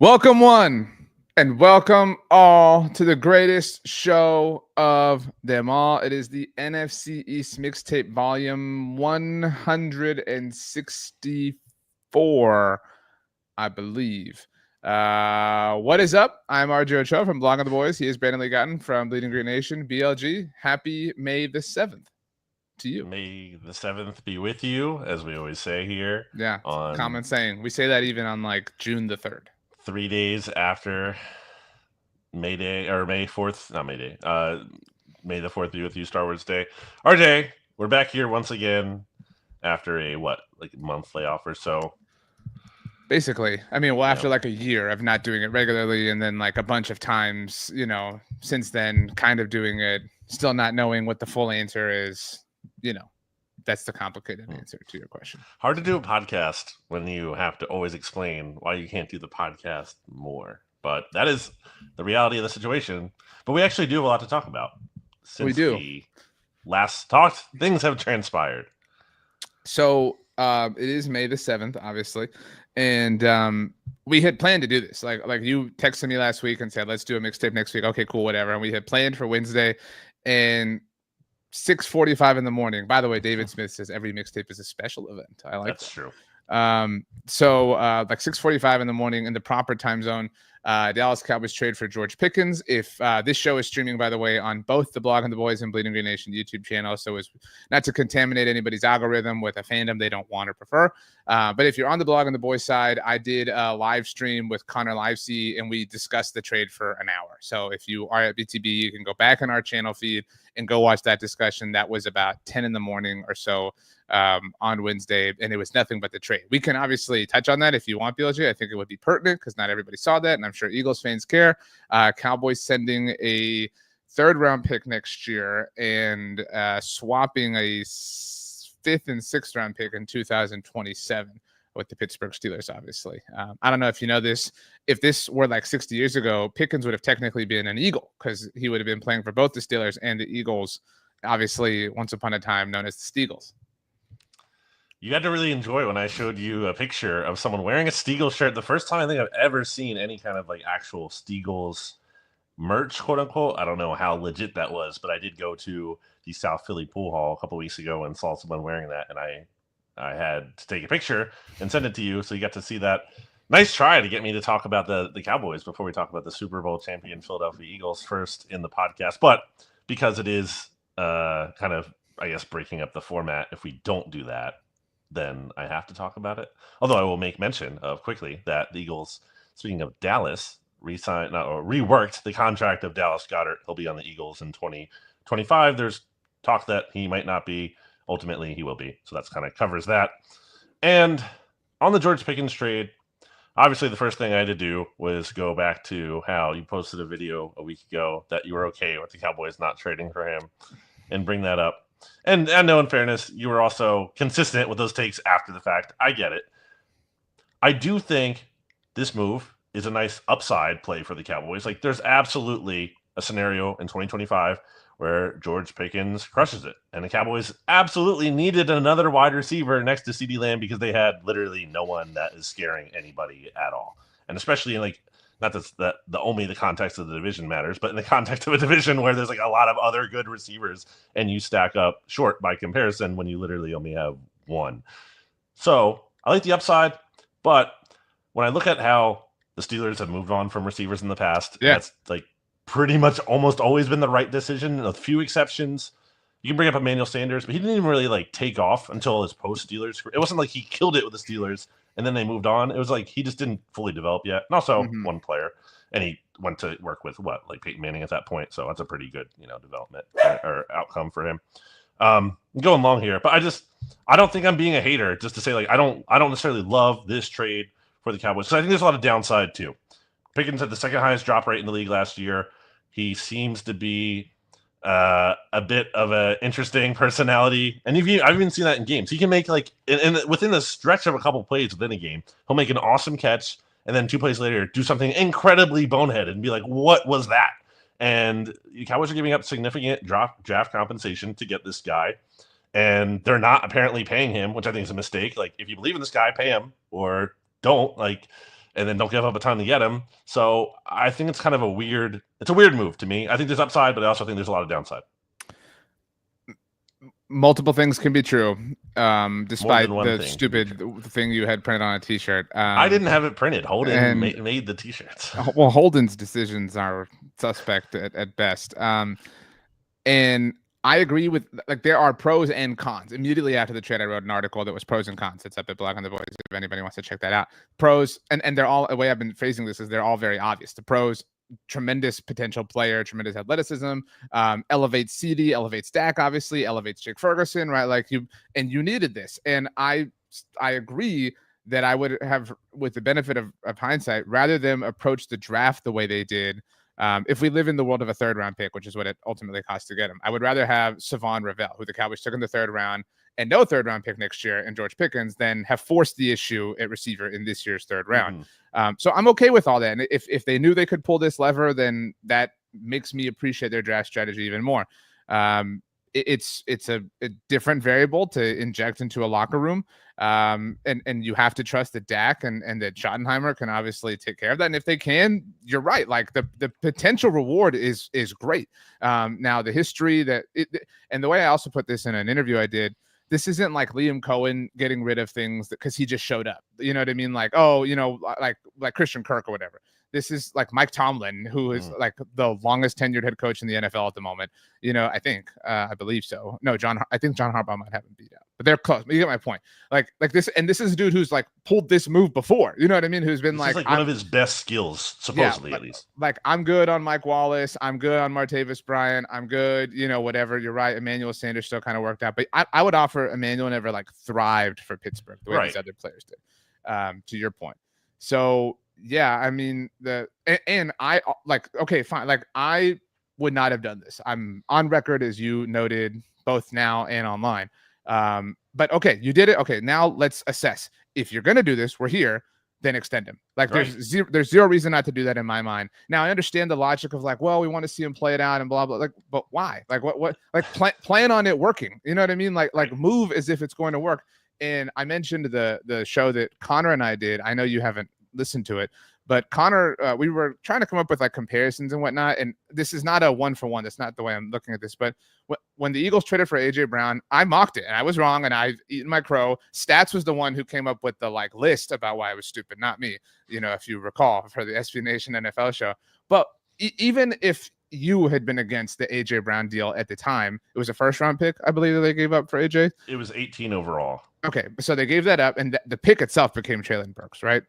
Welcome one and welcome all to the greatest show of them all. It is the NFC East Mixtape volume 164, I believe. What is up? I'm RJ Ochoa from Blog on the Boys. He is Brandon Gowton from Bleeding Green Nation. BLG, happy May the 7th to you. May the 7th be with you, as we always say here. Yeah, common saying. We say that even on like June the 3rd. 3 days after May Day, or May 4th, not May Day, May the 4th be with you, Star Wars Day. RJ, we're back here once again after a, month layoff or so. Basically, I mean, well, after like a year of not doing it regularly, and then like a bunch of times, since then, kind of doing it, still not knowing what the full answer is, that's the complicated answer to your question. Hard to do a podcast when you have to always explain why you can't do the podcast more. But that is the reality of the situation. But we actually do have a lot to talk about. Since we last talked, things have transpired. So it is May the 7th, obviously. And we had planned to do this. Like you texted me last week and said, let's do a mixtape next week. Okay, cool, whatever. And we had planned for Wednesday. And 6:45 in the morning. By the way, David Smith says every mixtape is a special event. I like that's that. True. So like 6:45 in the morning in the proper time zone, Dallas Cowboys trade for George Pickens. If this show is streaming, by the way, on both the Blog on the Boys and Bleeding Green Nation YouTube channel, so as not to contaminate anybody's algorithm with a fandom they don't want or prefer. But if you're on the Blog on the Boys side, I did a live stream with Connor Livesey, and we discussed the trade for an hour. So if you are at BTB, you can go back in our channel feed and go watch that discussion. That was about 10 in the morning or so on Wednesday, and it was nothing but the trade. We can obviously touch on that if you want, BLG. I think it would be pertinent because not everybody saw that, and I'm sure Eagles fans care. Cowboys sending a third-round pick next year and swapping a fifth and sixth round pick in 2027 with the Pittsburgh Steelers, obviously. I don't know if you know this. If this were like 60 years ago, Pickens would have technically been an Eagle because he would have been playing for both the Steelers and the Eagles, obviously once upon a time known as the Steagles. You had to really enjoy when I showed you a picture of someone wearing a Steagles shirt. The first time I think I've ever seen any kind of like actual Steagles merch, quote unquote. I don't know how legit that was, but I did go to the South Philly pool hall a couple weeks ago and saw someone wearing that, and I had to take a picture and send it to you, so you got to see that. Nice try to get me to talk about the Cowboys before we talk about the Super Bowl champion Philadelphia Eagles first in the podcast. But because it is kind of, I guess, breaking up the format, if we don't do that, then I have to talk about it. Although I will make mention of quickly that the Eagles, speaking of Dallas, reworked the contract of Dallas Goedert. He'll be on the Eagles in 2025. There's talk that he might not be. Ultimately, he will be. So that's kind of covers that. And on the George Pickens trade, obviously the first thing I had to do was go back to how you posted a video a week ago that you were okay with the Cowboys not trading for him and bring that up. And I know, in fairness, you were also consistent with those takes after the fact. I get it. I do think this move is a nice upside play for the Cowboys. Like, there's absolutely a scenario in 2025 where George Pickens crushes it. And the Cowboys absolutely needed another wide receiver next to CeeDee Lamb because they had literally no one that is scaring anybody at all. And especially in not that only the context of the division matters, but in the context of a division where there's like a lot of other good receivers and you stack up short by comparison when you literally only have one. So I like the upside, but when I look at how the Steelers have moved on from receivers in the past, that's like pretty much almost always been the right decision. A few exceptions. You can bring up Emmanuel Sanders, but he didn't even really like take off until his post-Steelers. It wasn't like he killed it with the Steelers and then they moved on. It was like he just didn't fully develop yet. And also one player, and he went to work with Peyton Manning at that point. So that's a pretty good, development or outcome for him. Going long here, but I don't think I'm being a hater just to say like I don't necessarily love this trade for the Cowboys. So I think there's a lot of downside too. Pickens had the second highest drop rate in the league last year. He seems to be a bit of an interesting personality, and I've even seen that in games. He can make within the stretch of a couple plays within a game, he'll make an awesome catch, and then 2 plays later do something incredibly boneheaded and be like, "What was that?" And the Cowboys are giving up significant draft compensation to get this guy, and they're not apparently paying him, which I think is a mistake. Like, if you believe in this guy, pay him or don't. Like, and then don't give up a ton to get him. So I think it's kind of a weird move to me. I think there's upside, but I also think there's a lot of downside. Multiple things can be true, despite the stupid thing you had printed on a T-shirt. I didn't have it printed. Holden made the T-shirts. Well, Holden's decisions are suspect at best. And I agree with, like, there are pros and cons. Immediately after the trade, I wrote an article that was pros and cons. It's up at Blog on the Boys if anybody wants to check that out. Pros, and they're all, the way I've been phrasing this is they're all very obvious. The pros: tremendous potential player, tremendous athleticism, elevates CD, elevates Dak, obviously, elevates Jake Ferguson, right? Like, you needed this. And I agree that I would have, with the benefit of hindsight, rather than approach the draft the way they did. If we live in the world of a third-round pick, which is what it ultimately cost to get him, I would rather have Savon Ravel, who the Cowboys took in the third round, and no third-round pick next year, and George Pickens, than have forced the issue at receiver in this year's third round. So I'm okay with all that. And if they knew they could pull this lever, then that makes me appreciate their draft strategy even more. It's a different variable to inject into a locker room. And you have to trust that Dak and that Schottenheimer can obviously take care of that. And if they can, you're right. Like, the potential reward is great. Now the history and the way I also put this in an interview I did, this isn't like Liam Cohen getting rid of things because he just showed up. You know what I mean? Like, oh, like Christian Kirk or whatever. This is like Mike Tomlin, who is like the longest tenured head coach in the NFL at the moment. I believe so. No, I think John Harbaugh might have him beat out, but they're close. You get my point. Like this, and this is a dude who's like pulled this move before. You know what I mean? Who's been this is one of his best skills, supposedly, at least. Like, I'm good on Mike Wallace. I'm good on Martavis Bryant. I'm good. Whatever. You're right. Emmanuel Sanders still kind of worked out, but I would offer Emmanuel never like thrived for Pittsburgh the way these other players did. To your point. So. Yeah, I mean, I like, okay, fine. Like, I would not have done this. I'm on record, as you noted, both now and online. But okay, you did it. Okay, now let's assess. If you're gonna do this, we're here, then extend him. Like, there's zero reason not to do that in my mind. Now I understand the logic of like, well, we want to see him play it out and blah blah. Like, but why? Like, what? Like, plan on it working. You know what I mean? Like move as if it's going to work. And I mentioned the show that Connor and I did. I know you haven't listen to it, but Connor, we were trying to come up with like comparisons and whatnot, and this is not a 1-for-1. That's not the way I'm looking at this. But when the Eagles traded for AJ Brown, I mocked it and I was wrong, and I've eaten my crow. Stats was the one who came up with the like list about why I was stupid, not me, if you recall, for the SB Nation NFL show. But even if you had been against the AJ Brown deal at the time, it was a first-round pick, I believe, that they gave up for AJ. It was 18 overall. Okay, so they gave that up, and the pick itself became Traylon Burks, right?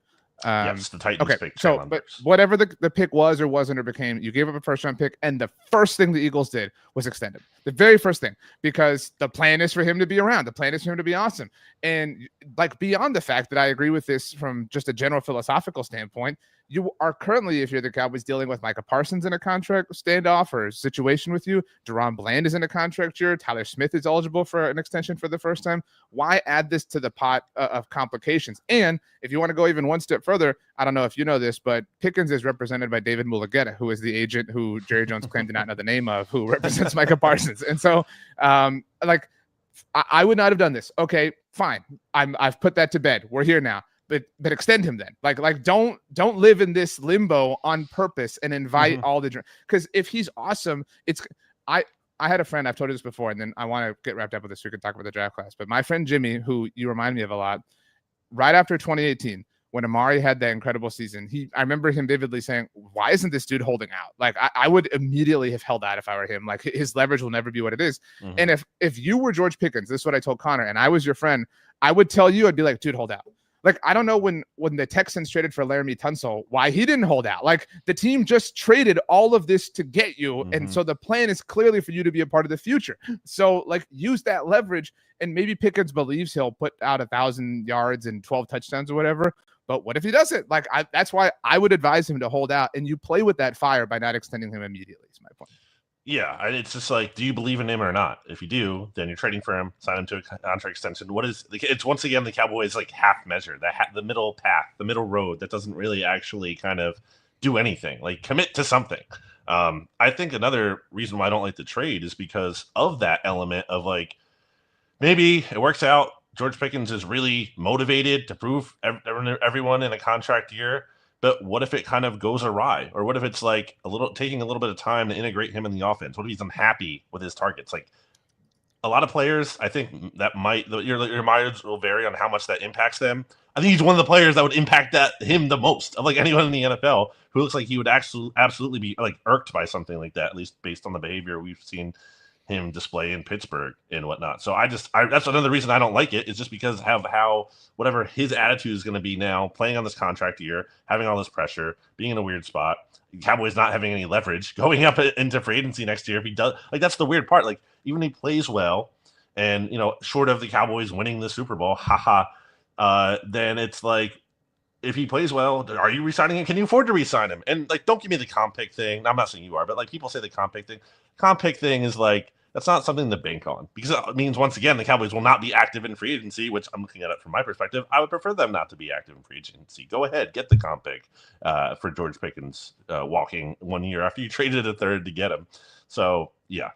Yes, the Titans pick. So, but whatever the pick was or wasn't or became, you gave up a first-round pick, and the first thing the Eagles did was extend him. The very first thing, because the plan is for him to be around. The plan is for him to be awesome. And like, beyond the fact that I agree with this from just a general philosophical standpoint, you are currently, if you're the Cowboys, dealing with Micah Parsons in a contract standoff or situation with you. Deron Bland is in a contract year. Tyler Smith is eligible for an extension for the first time. Why add this to the pot of complications? And if you want to go even one step further, I don't know if you know this, but Pickens is represented by David Mulugeta, who is the agent who Jerry Jones claimed to not know the name of, who represents Micah Parsons. And so, like, I would not have done this. Okay, fine. I've put that to bed. We're here now. But extend him then. Like don't live in this limbo on purpose and invite all the, because if he's awesome, I had a friend, I've told you this before, and then I want to get wrapped up with this so we can talk about the draft class. But my friend Jimmy, who you remind me of a lot, right after 2018, when Amari had that incredible season, I remember him vividly saying, why isn't this dude holding out? Like, I would immediately have held out if I were him. Like, his leverage will never be what it is. And if you were George Pickens, this is what I told Connor, and I was your friend, I would tell you, I'd be like, dude, hold out. Like, I don't know when the Texans traded for Laramie Tunsil, why he didn't hold out. Like, the team just traded all of this to get you. And so the plan is clearly for you to be a part of the future. So, like, use that leverage. And maybe Pickens believes he'll put out 1,000 yards and 12 touchdowns or whatever. But what if he doesn't? Like, that's why I would advise him to hold out. And you play with that fire by not extending him immediately, is my point. Yeah, it's just like, do you believe in him or not? If you do, then you're trading for him, sign him to a contract extension. It's once again the Cowboys like half measure, the middle path, the middle road that doesn't really actually kind of do anything. Like, commit to something. I think another reason why I don't like the trade is because of that element of like, maybe it works out George Pickens is really motivated to prove everyone in a contract year. But what if it kind of goes awry? Or what if it's like taking a little bit of time to integrate him in the offense? What if he's unhappy with his targets? Like a lot of players, I think that your mileage will vary on how much that impacts them. I think he's one of the players that would impact him the most of like anyone in the NFL who looks like he would absolutely be like irked by something like that, at least based on the behavior we've seen him display in Pittsburgh and whatnot. So that's another reason I don't like it, is just because of how whatever his attitude is going to be now, playing on this contract year, having all this pressure, being in a weird spot, Cowboys not having any leverage, going up into free agency next year. If he does, like, that's the weird part. Like, even if he plays well and, short of the Cowboys winning the Super Bowl, then it's like, if he plays well, are you re-signing him? Can you afford to re-sign him? And like, don't give me the comp pick thing. I'm not saying you are, but like, people say the comp pick thing. Comp pick thing is like, that's not something to bank on, because it means, once again, the Cowboys will not be active in free agency, which I'm looking at it from my perspective. I would prefer them not to be active in free agency. Go ahead, get the comp pick for George Pickens walking 1 year after you traded a third to get him. So, yeah.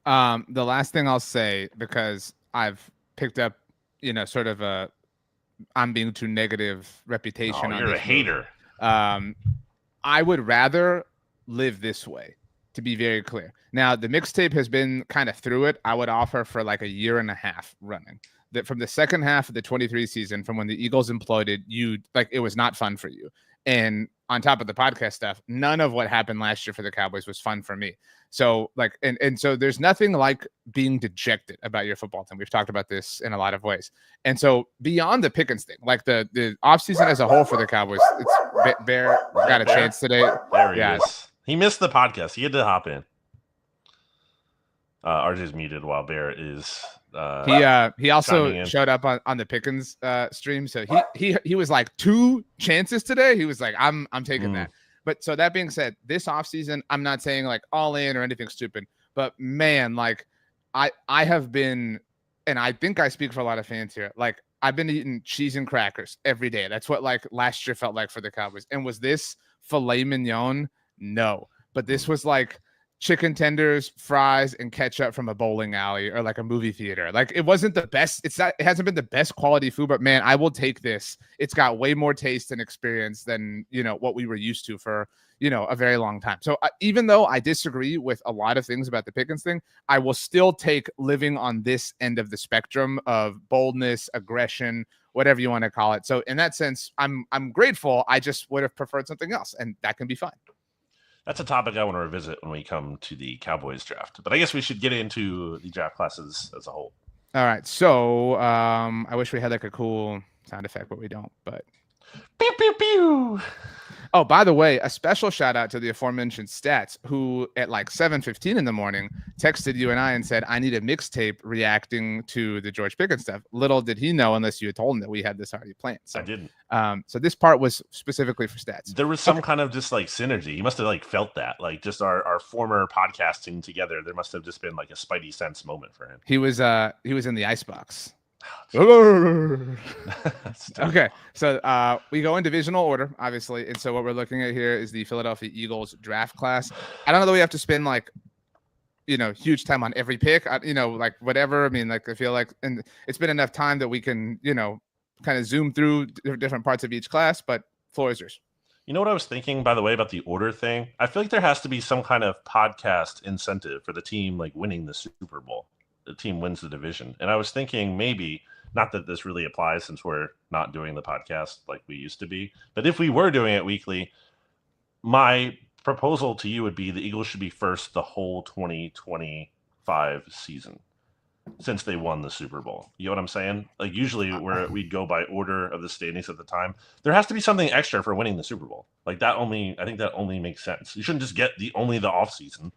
The last thing I'll say, because I've picked up, sort of I'm being too negative reputation. You're a hater. I would rather live this way, to be very clear. Now, the mixtape has been kind of through it. I would offer for like a year and a half running. That from the second half of the 23 season, from when the Eagles imploded, it was not fun for you. And on top of the podcast stuff, none of what happened last year for the Cowboys was fun for me. So so there's nothing like being dejected about your football team. We've talked about this in a lot of ways. And so beyond the Pickens thing, like the offseason as a whole for the Cowboys, it's Bear got a chance today. There he is. He missed the podcast. He had to hop in. RJ's muted while Bear is. He also showed up on the Pickens stream. So he was like 2 chances today. He was like, I'm taking that. But so that being said, this offseason, I'm not saying like all in or anything stupid, but man, like I have been, and I think I speak for a lot of fans here, like I've been eating cheese and crackers every day. That's what like last year felt like for the Cowboys. And was this filet mignon? No, but this was like chicken tenders, fries, and ketchup from a bowling alley or like a movie theater. Like, it wasn't the best. It hasn't been the best quality food, but man, I will take this. It's got way more taste and experience than, what we were used to for, a very long time. So even though I disagree with a lot of things about the Pickens thing, I will still take living on this end of the spectrum of boldness, aggression, whatever you want to call it. So in that sense, I'm grateful. I just would have preferred something else, and that can be fine. That's a topic I want to revisit when we come to the Cowboys draft. But I guess we should get into the draft classes as a whole. All right. So I wish we had like a cool sound effect, but we don't. But pew, pew, pew. Oh, by the way, a special shout out to the aforementioned Stats, who at like 7:15 in the morning texted you and I and said, I need a mixtape reacting to the George Pickens stuff. Little did he know, unless you had told him, that we had this already planned. So, I didn't. So this part was specifically for Stats. There was some kind of just like synergy. He must have like felt that, like just our former podcasting together. There must have just been like a Spidey sense moment for him. He was in the icebox. Okay, so we go in divisional order, obviously, and so what we're looking at here is the Philadelphia Eagles draft class. I don't know that we have to spend like huge time on every pick, like whatever. I mean, like, I feel like, and it's been enough time that we can kind of zoom through different parts of each class, but floor is yours. You know what I was thinking, by the way, about the order thing? I feel like there has to be some kind of podcast incentive for the team like winning the Super Bowl. The team wins the division. And I was thinking, maybe, not that this really applies since we're not doing the podcast like we used to be, but if we were doing it weekly, my proposal to you would be the Eagles should be first the whole 2025 season since they won the Super Bowl. You know what I'm saying? Like, usually we'd go by order of the standings at the time. There has to be something extra for winning the Super Bowl. Like, I think that only makes sense. You shouldn't just get only the off season.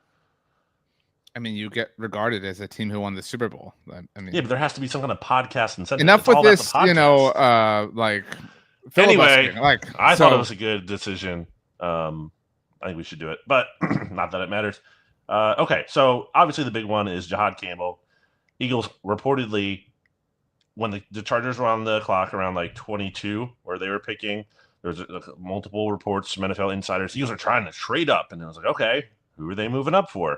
I mean, you get regarded as a team who won the Super Bowl. I mean, yeah, but there has to be some kind of podcast incentive. Enough with this, like. Anyway, I thought it was a good decision. I think we should do it, but not that it matters. Okay, so obviously the big one is Jahad Campbell. Eagles reportedly, when the Chargers were on the clock around like 22, where they were picking, there was multiple reports from NFL insiders. Eagles are trying to trade up, and I was like, okay, who are they moving up for?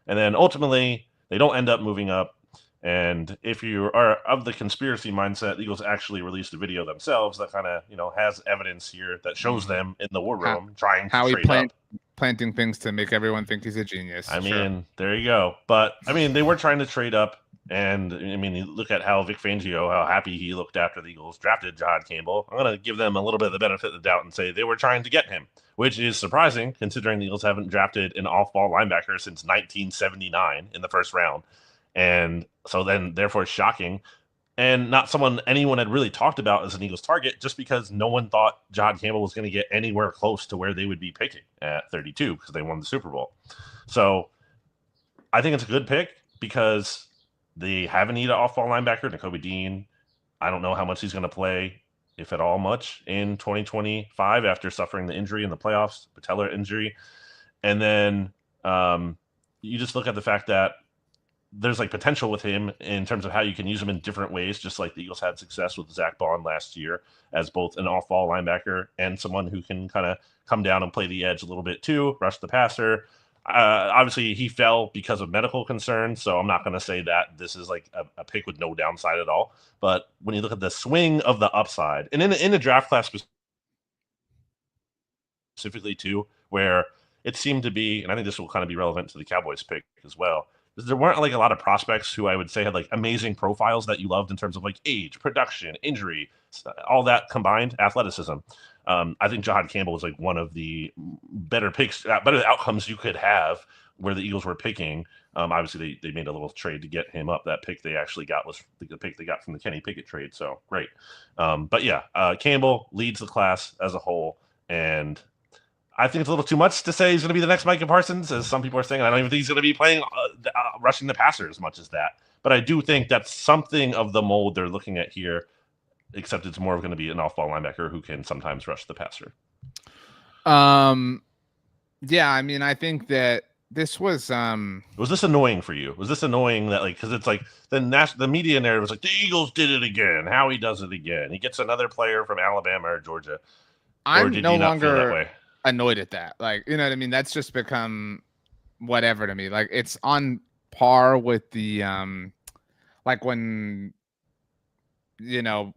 And then ultimately, they don't end up moving up. And if you are of the conspiracy mindset, the Eagles actually released a video themselves that kind of, has evidence here that shows them in the war room trying to trade up. Planting things to make everyone think he's a genius. I mean, there you go. But I mean, they were trying to trade up. And I mean, you look at how Vic Fangio, how happy he looked after the Eagles drafted Jahad Campbell. I'm going to give them a little bit of the benefit of the doubt and say they were trying to get him, which is surprising considering the Eagles haven't drafted an off-ball linebacker since 1979 in the first round. And so then, therefore, it's shocking. And not someone anyone had really talked about as an Eagles target, just because no one thought Jahad Campbell was going to get anywhere close to where they would be picking at 32 because they won the Super Bowl. So I think it's a good pick because they have a need an off-ball linebacker. Nakobe Dean, I don't know how much he's going to play, if at all much, in 2025 after suffering the injury in the playoffs, patellar injury. And then you just look at the fact that there's like potential with him in terms of how you can use him in different ways, just like the Eagles had success with Zach Bond last year as both an off-ball linebacker and someone who can kind of come down and play the edge a little bit too, rush the passer. Obviously, he fell because of medical concerns, so I'm not going to say that this is like a pick with no downside at all. But when you look at the swing of the upside, and in the draft class specifically too, where it seemed to be, and I think this will kind of be relevant to the Cowboys pick as well, there weren't like a lot of prospects who I would say had like amazing profiles that you loved in terms of like age, production, injury, all that combined, athleticism. I think Jahad Campbell was like one of the better picks, better outcomes you could have where the Eagles were picking. Obviously, they made a little trade to get him up. That pick they actually got was the pick they got from the Kenny Pickett trade. So great. But yeah, Campbell leads the class as a whole. And I think it's a little too much to say he's going to be the next Micah Parsons, as some people are saying. I don't even think he's going to be playing rushing the passer as much as that. But I do think that's something of the mold they're looking at here, except it's more going to be an off-ball linebacker who can sometimes rush the passer. Yeah, I mean, I think that this was this annoying for you? Was this annoying that, like, because it's like the media narrative was like, the Eagles did it again. Howie does it again. He gets another player from Alabama or Georgia. I'm no longer annoyed at that. Like, you know what I mean? That's just become whatever to me. Like, it's on par with the like when, you know,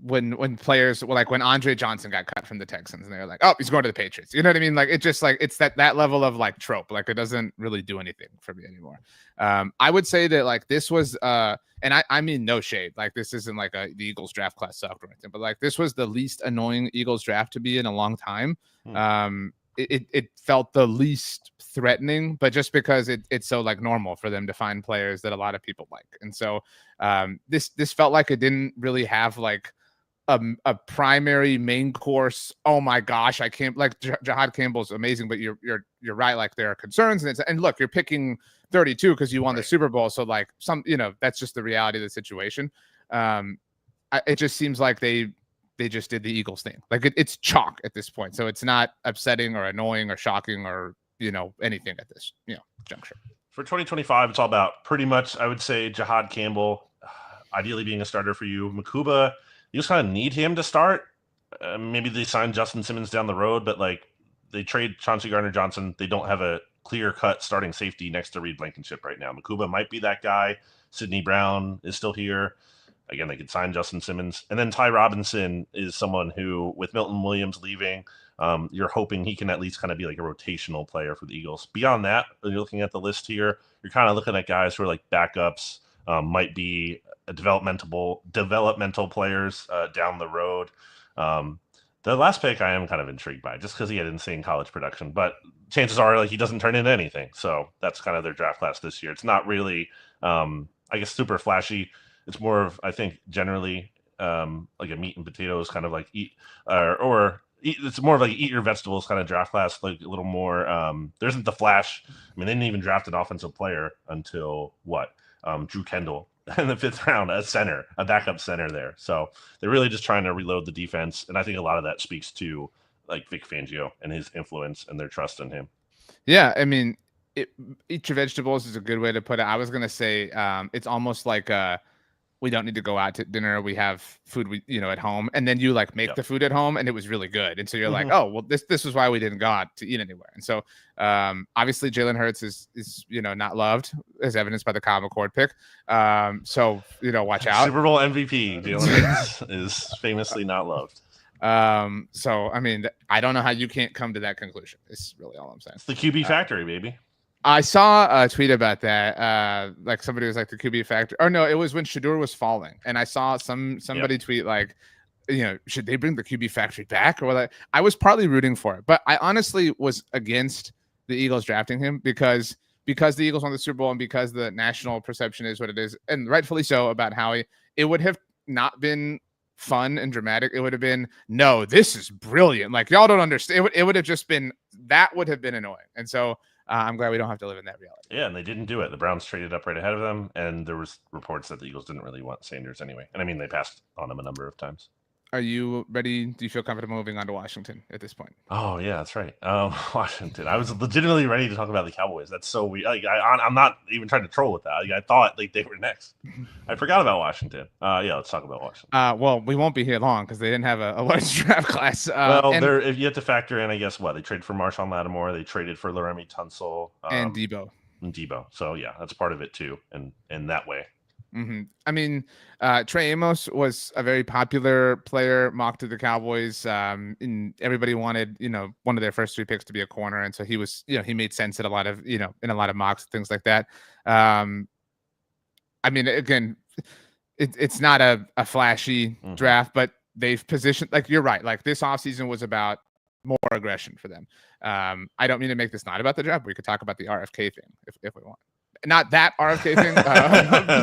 when players, like when Andre Johnson got cut from the Texans and they're like, oh, he's going to the Patriots. You know what I mean? Like, it just like, it's that level of like trope. Like, it doesn't really do anything for me anymore. I would say that like this was and I mean no shade. Like, this isn't like the Eagles draft class sucked or anything, but like this was the least annoying Eagles draft to be in a long time. It felt the least threatening, but just because it's so like normal for them to find players that a lot of people like. And so this felt like it didn't really have like a primary main course. Oh my gosh, I can't, like, Jahad Campbell's amazing, but you're right. Like, there are concerns, and look, you're picking 32 because you won the Super Bowl. So like that's just the reality of the situation. It just seems like they just did the Eagles thing. Like, it's chalk at this point. So it's not upsetting or annoying or shocking or, anything at this, juncture. For 2025, it's all about pretty much, I would say, Jahad Campbell, ideally being a starter for you. Makuba, you just kind of need him to start. Maybe they sign Justin Simmons down the road, but like they trade Chauncey Gardner-Johnson. They don't have a clear-cut starting safety next to Reed Blankenship right now. Makuba might be that guy. Sidney Brown is still here. Again, they could sign Justin Simmons. And then Ty Robinson is someone who, with Milton Williams leaving, you're hoping he can at least kind of be like a rotational player for the Eagles. Beyond that, when you're looking at the list here, you're kind of looking at guys who are like backups, might be developmental players down the road. The last pick I am kind of intrigued by, just because he had insane college production, but chances are like he doesn't turn into anything. So that's kind of their draft class this year. It's not really, I guess, super flashy. It's more of, I think, generally like a meat and potatoes kind of like it's more of like eat your vegetables kind of draft class, like a little more. There isn't the flash. I mean, they didn't even draft an offensive player until Drew Kendall in the 5th round, a backup center there. So they're really just trying to reload the defense. And I think a lot of that speaks to like Vic Fangio and his influence and their trust in him. Yeah. I mean, eat your vegetables is a good way to put it. I was going to say it's almost like we don't need to go out to dinner. We have food, at home. And then you like make the food at home, and it was really good. And so you're like, oh, well, this was why we didn't go out to eat anywhere. And so obviously Jalen Hurts is not loved, as evidenced by the Kyle McCord pick. So watch out. Super Bowl MVP Jalen Hurts is famously not loved. So I mean, I don't know how you can't come to that conclusion. It's really all I'm saying. It's the QB factory, baby. I saw a tweet about that. Like somebody was like the QB factor. Or no, it was when Shedeur was falling, and I saw somebody tweet like, should they bring the QB factory back? Or like, I was partly rooting for it, but I honestly was against the Eagles drafting him because the Eagles won the Super Bowl and because the national perception is what it is, and rightfully so, about Howie. It would have not been fun and dramatic. It would have been, no, this is brilliant. Like, y'all don't understand. It would have just been, that would have been annoying. And so I'm glad we don't have to live in that reality. Yeah, and they didn't do it. The Browns traded up right ahead of them, and there was reports that the Eagles didn't really want Sanders anyway. And I mean, they passed on him a number of times. Are you ready? Do you feel comfortable moving on to Washington at this point? Oh yeah, that's right. Washington. I was legitimately ready to talk about the Cowboys. That's so weird. Like, I'm not even trying to troll with that. Like, I thought like they were next. I forgot about Washington. Yeah, let's talk about Washington. Well, we won't be here long because they didn't have a large draft class. If you have to factor in, I guess they traded for Marshawn Lattimore, they traded for Laramie Tunsil, and Debo. So yeah, that's part of it too, and in that way. Mm-hmm. I mean, Trey Amos was a very popular player mocked to the Cowboys. And everybody wanted, one of their first 3 picks to be a corner. And so he was, he made sense at a lot of, in a lot of mocks, things like that. I mean, again, it's not a flashy draft, but they've positioned, like, you're right. Like, this offseason was about more aggression for them. I don't mean to make this not about the draft. We could talk about the RFK thing if we want. Not that RFK thing,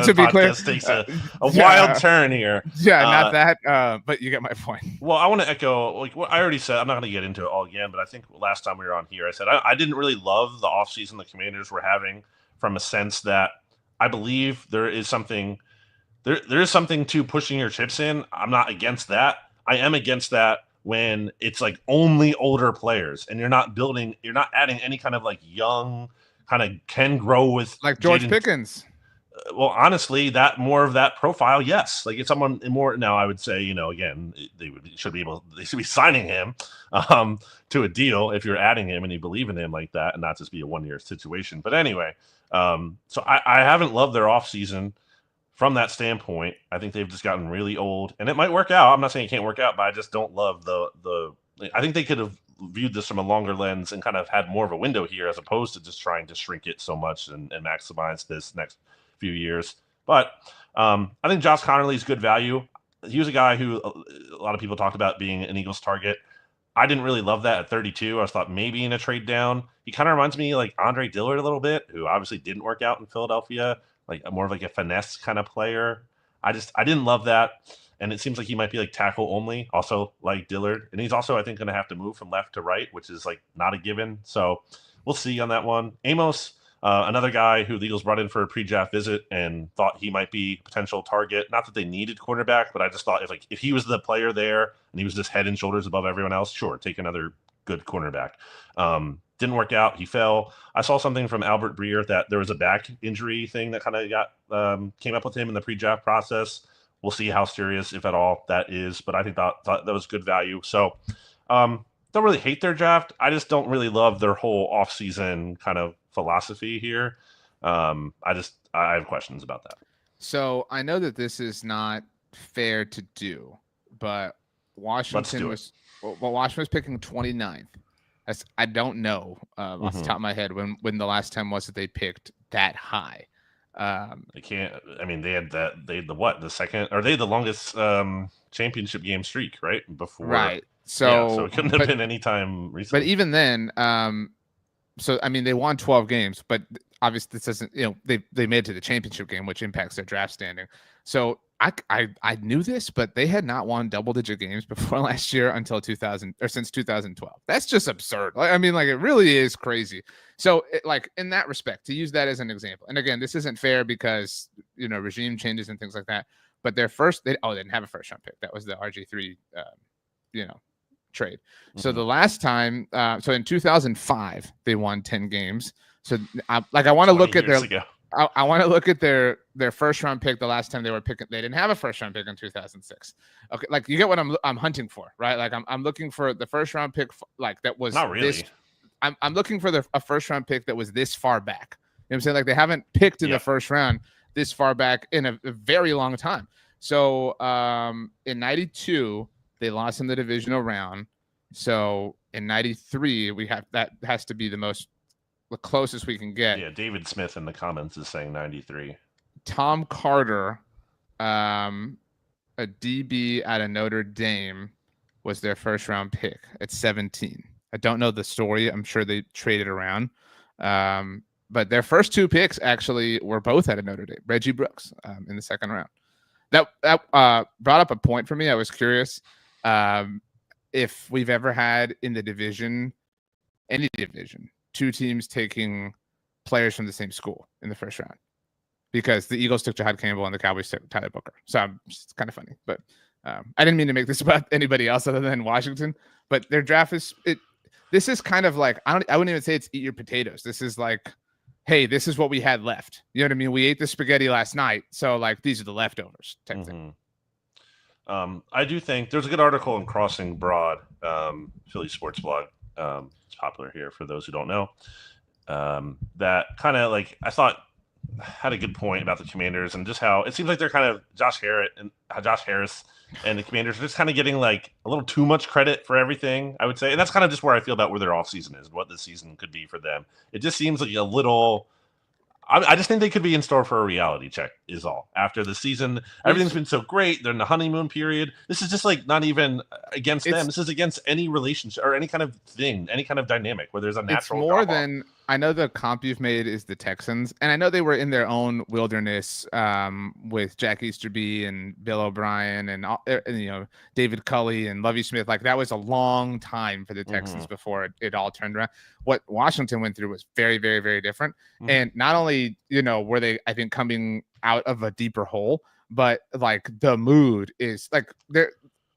to be clear. Takes a wild turn here. Yeah, not that, but you get my point. Well, I want to echo like what I already said. I'm not going to get into it all again, but I think last time we were on here, I said I didn't really love the offseason the Commanders were having, from a sense that I believe there is something to pushing your chips in. I'm not against that. I am against that when it's like only older players and you're not adding any kind of like young, kind of can grow with, like George Pickens. Well, honestly, that more of that profile, yes. Like, it's someone more now. I would say, again, they should be signing him to a deal if you're adding him and you believe in him like that, and not just be a 1-year situation. But anyway, so I haven't loved their offseason from that standpoint. I think they've just gotten really old, and it might work out. I'm not saying it can't work out, but I just don't love the. I think they could have viewed this from a longer lens and kind of had more of a window here, as opposed to just trying to shrink it so much and maximize this next few years. But I think Josh Connerly is good value. He was a guy who a lot of people talked about being an Eagles target. I didn't really love that at 32. I thought maybe in a trade down. He kind of reminds me like Andre Dillard a little bit, who obviously didn't work out in Philadelphia, like more of like a finesse kind of player. I didn't love that. And it seems like he might be like tackle only, also like Dillard. And he's also, I think, going to have to move from left to right, which is like not a given. So we'll see on that one. Amos, another guy who the Eagles brought in for a pre-draft visit and thought he might be a potential target. Not that they needed cornerback, but I just thought if he was the player there and he was just head and shoulders above everyone else, sure, take another good cornerback. Didn't work out. He fell. I saw something from Albert Breer that there was a back injury thing that kind of came up with him in the pre-draft process. We'll see how serious, if at all, that is. But I think that was good value. So don't really hate their draft. I just don't really love their whole offseason kind of philosophy here. I have questions about that. So I know that this is not fair to do, but Washington was picking 29th. I don't know off the top of my head when the last time was that they picked that high. They can't. I mean, they had the second, or they had the longest championship game streak, right? Before, right? So it couldn't have been any time recently. But even then, so I mean, they won 12 games, but obviously this doesn't. They made it to the championship game, which impacts their draft standing. So I knew this, but they had not won double-digit games before last year until since 2012. That's just absurd. I mean, like, it really is crazy. So, in that respect, to use that as an example, and again, this isn't fair because regime changes and things like that. But their they didn't have a first-round pick. That was the RG3, trade. So the last time, so in 2005, they won 10 games. So I want to look at their. I want to look at their their first round pick the last time they were picking. They didn't have a first round pick in 2006. Okay, like you get what I'm hunting for, right? Like I'm looking for the first round pick like that was not really. I'm looking for a first round pick that was this far back. You know what I'm saying? Like they haven't picked in the first round this far back in a very long time. So in 92, they lost in the divisional round. So in 93, we have that has to be the closest we can get. Yeah, David Smith in the comments is saying 93. Tom Carter, a DB out of Notre Dame, was their first round pick at 17. I don't know the story. I'm sure they traded around. But their first two picks actually were both out of Notre Dame. Reggie Brooks in the second round. That brought up a point for me. I was curious if we've ever had in the division, any division, two teams taking players from the same school in the first round, because the Eagles took Jahad Campbell and the Cowboys took Tyler Booker. So it's kind of funny, but I didn't mean to make this about anybody else other than Washington. But their draft this is kind of like I wouldn't even say it's eat your potatoes. This is like, hey, this is what we had left. You know what I mean? We ate the spaghetti last night, so like these are the leftovers type thing. I do think there's a good article in Crossing Broad, Philly sports blog. It's popular here for those who don't know. That kind of like I thought had a good point about the Commanders and just how it seems like they're kind of Josh Harris and the Commanders are just kind of getting like a little too much credit for everything, I would say. And that's kind of just where I feel about where their offseason is, what the season could be for them. It just seems like a little I just think they could be in store for a reality check is all. After the season, everything's been so great. They're in the honeymoon period. This is just like not even against them. This is against any relationship or any kind of thing, any kind of dynamic where there's a natural It's more than I know the comp you've made is the Texans. And I know they were in their own wilderness with Jack Easterby and Bill O'Brien and David Culley and Lovie Smith. Like that was a long time for the Texans before it all turned around. What Washington went through was very, very, very different. And not only, were they, I think, coming out of a deeper hole, but like the mood is like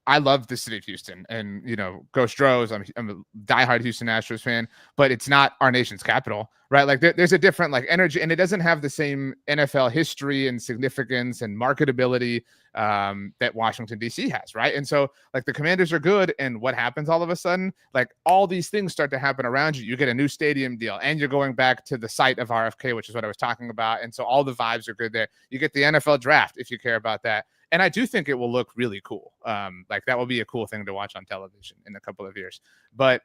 I love the city of Houston and, go Stros. I'm a diehard Houston Astros fan, but it's not our nation's capital, right? Like there's a different like energy, and it doesn't have the same NFL history and significance and marketability that Washington, D.C. has, right? And so like the Commanders are good, and what happens all of a sudden? Like all these things start to happen around you. You get a new stadium deal, and you're going back to the site of RFK, which is what I was talking about. And so all the vibes are good there. You get the NFL draft if you care about that. And I do think it will look really cool. Like that will be a cool thing to watch on television in a couple of years. But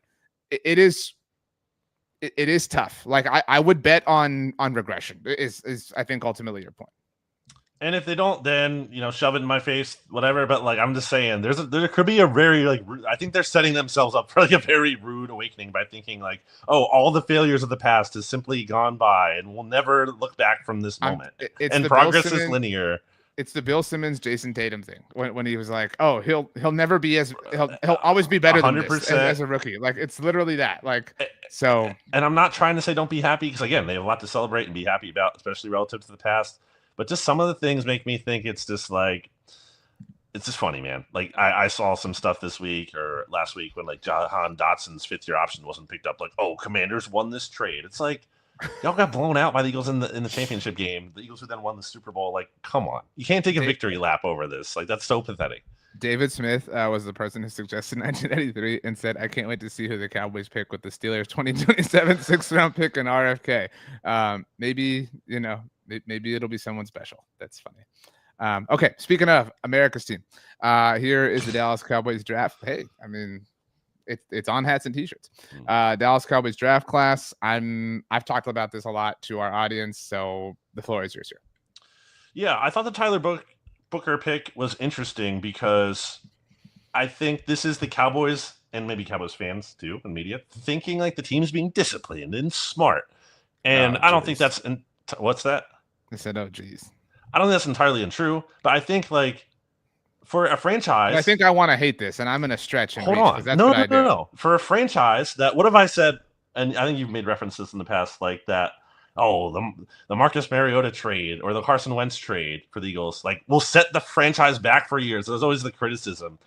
it is tough. Like I would bet on regression is I think ultimately your point. And if they don't, then shove it in my face, whatever. But like I'm just saying, there could be a very like I think they're setting themselves up for like a very rude awakening by thinking like, oh, all the failures of the past has simply gone by, and we'll never look back from this moment. And progress is linear. It's the Bill Simmons, Jason Tatum thing when he was like, "Oh, he'll never be he'll always be better 100%. Than this as a rookie." Like it's literally that. Like so. And I'm not trying to say don't be happy because again, they have a lot to celebrate and be happy about, especially relative to the past. But just some of the things make me think it's just funny, man. Like I saw some stuff this week or last week when like Jahan Dotson's 5th-year option wasn't picked up. Like, oh, Commanders won this trade. It's like. Y'all got blown out by the Eagles in the championship game. The Eagles who then won the Super Bowl. Like, come on. You can't take a victory lap over this. Like, that's so pathetic. David Smith was the person who suggested 1993 and said, I can't wait to see who the Cowboys pick with the Steelers 2027 6th-round pick in RFK. Maybe it'll be someone special. That's funny. Okay, speaking of America's team, here is the Dallas Cowboys draft. Hey, I mean, it's on hats and t-shirts. Dallas Cowboys draft class. I've talked about this a lot to our audience, so the floor is yours here. Yeah, I thought the Tyler Booker pick was interesting because I think this is the Cowboys and maybe Cowboys fans too and media thinking like the team's being disciplined and smart. And I don't think that's what's that? I said, oh geez. I don't think that's entirely untrue, but I think like for a franchise, I think I want to hate this, and I'm going to stretch. And hold on, no. For a franchise that, what have I said? And I think you've made references in the past, like that. Oh, the Marcus Mariota trade or the Carson Wentz trade for the Eagles, like will set the franchise back for years. There's always the criticism.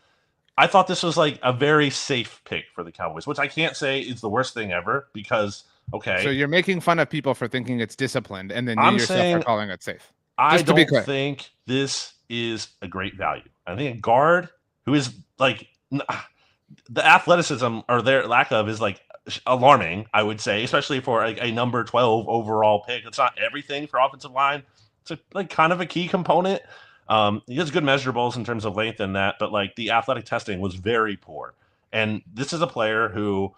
I thought this was like a very safe pick for the Cowboys, which I can't say is the worst thing ever because okay. So you're making fun of people for thinking it's disciplined, and then you yourself are calling it safe. I don't think this is a great value. I think a guard who is like the athleticism or their lack of is like alarming, I would say, especially for a number 12 overall pick. It's not everything for offensive line. It's like kind of a key component. He has good measurables in terms of length and that, but like the athletic testing was very poor. And this is a player who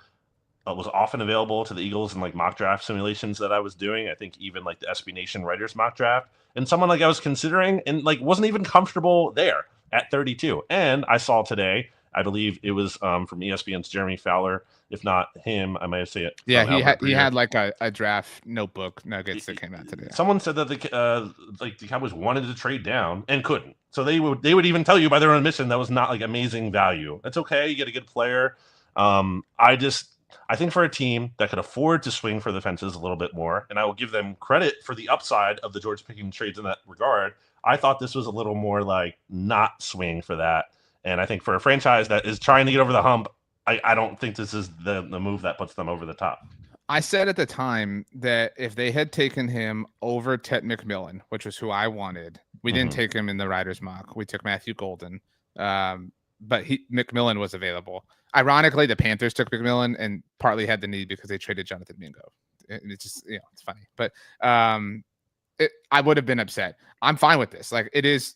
was often available to the Eagles in like mock draft simulations that I was doing. I think even like the SB Nation writers mock draft, and someone like I was considering and like wasn't even comfortable there at 32. And I saw today, I believe it was from ESPN's Jeremy Fowler. If not him, I might have said it. Yeah, he had like a draft notebook nuggets that came out today. Someone said that the Cowboys wanted to trade down and couldn't. So they would even tell you by their own admission that was not like amazing value. That's okay. You get a good player. I think for a team that could afford to swing for the fences a little bit more, and I will give them credit for the upside of the George Pickens trades in that regard, I thought this was a little more like not swing for that. And I think for a franchise that is trying to get over the hump, I don't think this is the move that puts them over the top. I said at the time that if they had taken him over Ted McMillan, which was who I wanted, we didn't take him in the Riders mock. We took Matthew Golden, but McMillan was available. Ironically, the Panthers took McMillan and partly had the need because they traded Jonathan Mingo. It's just, it's funny. But I would have been upset. I'm fine with this. Like, it is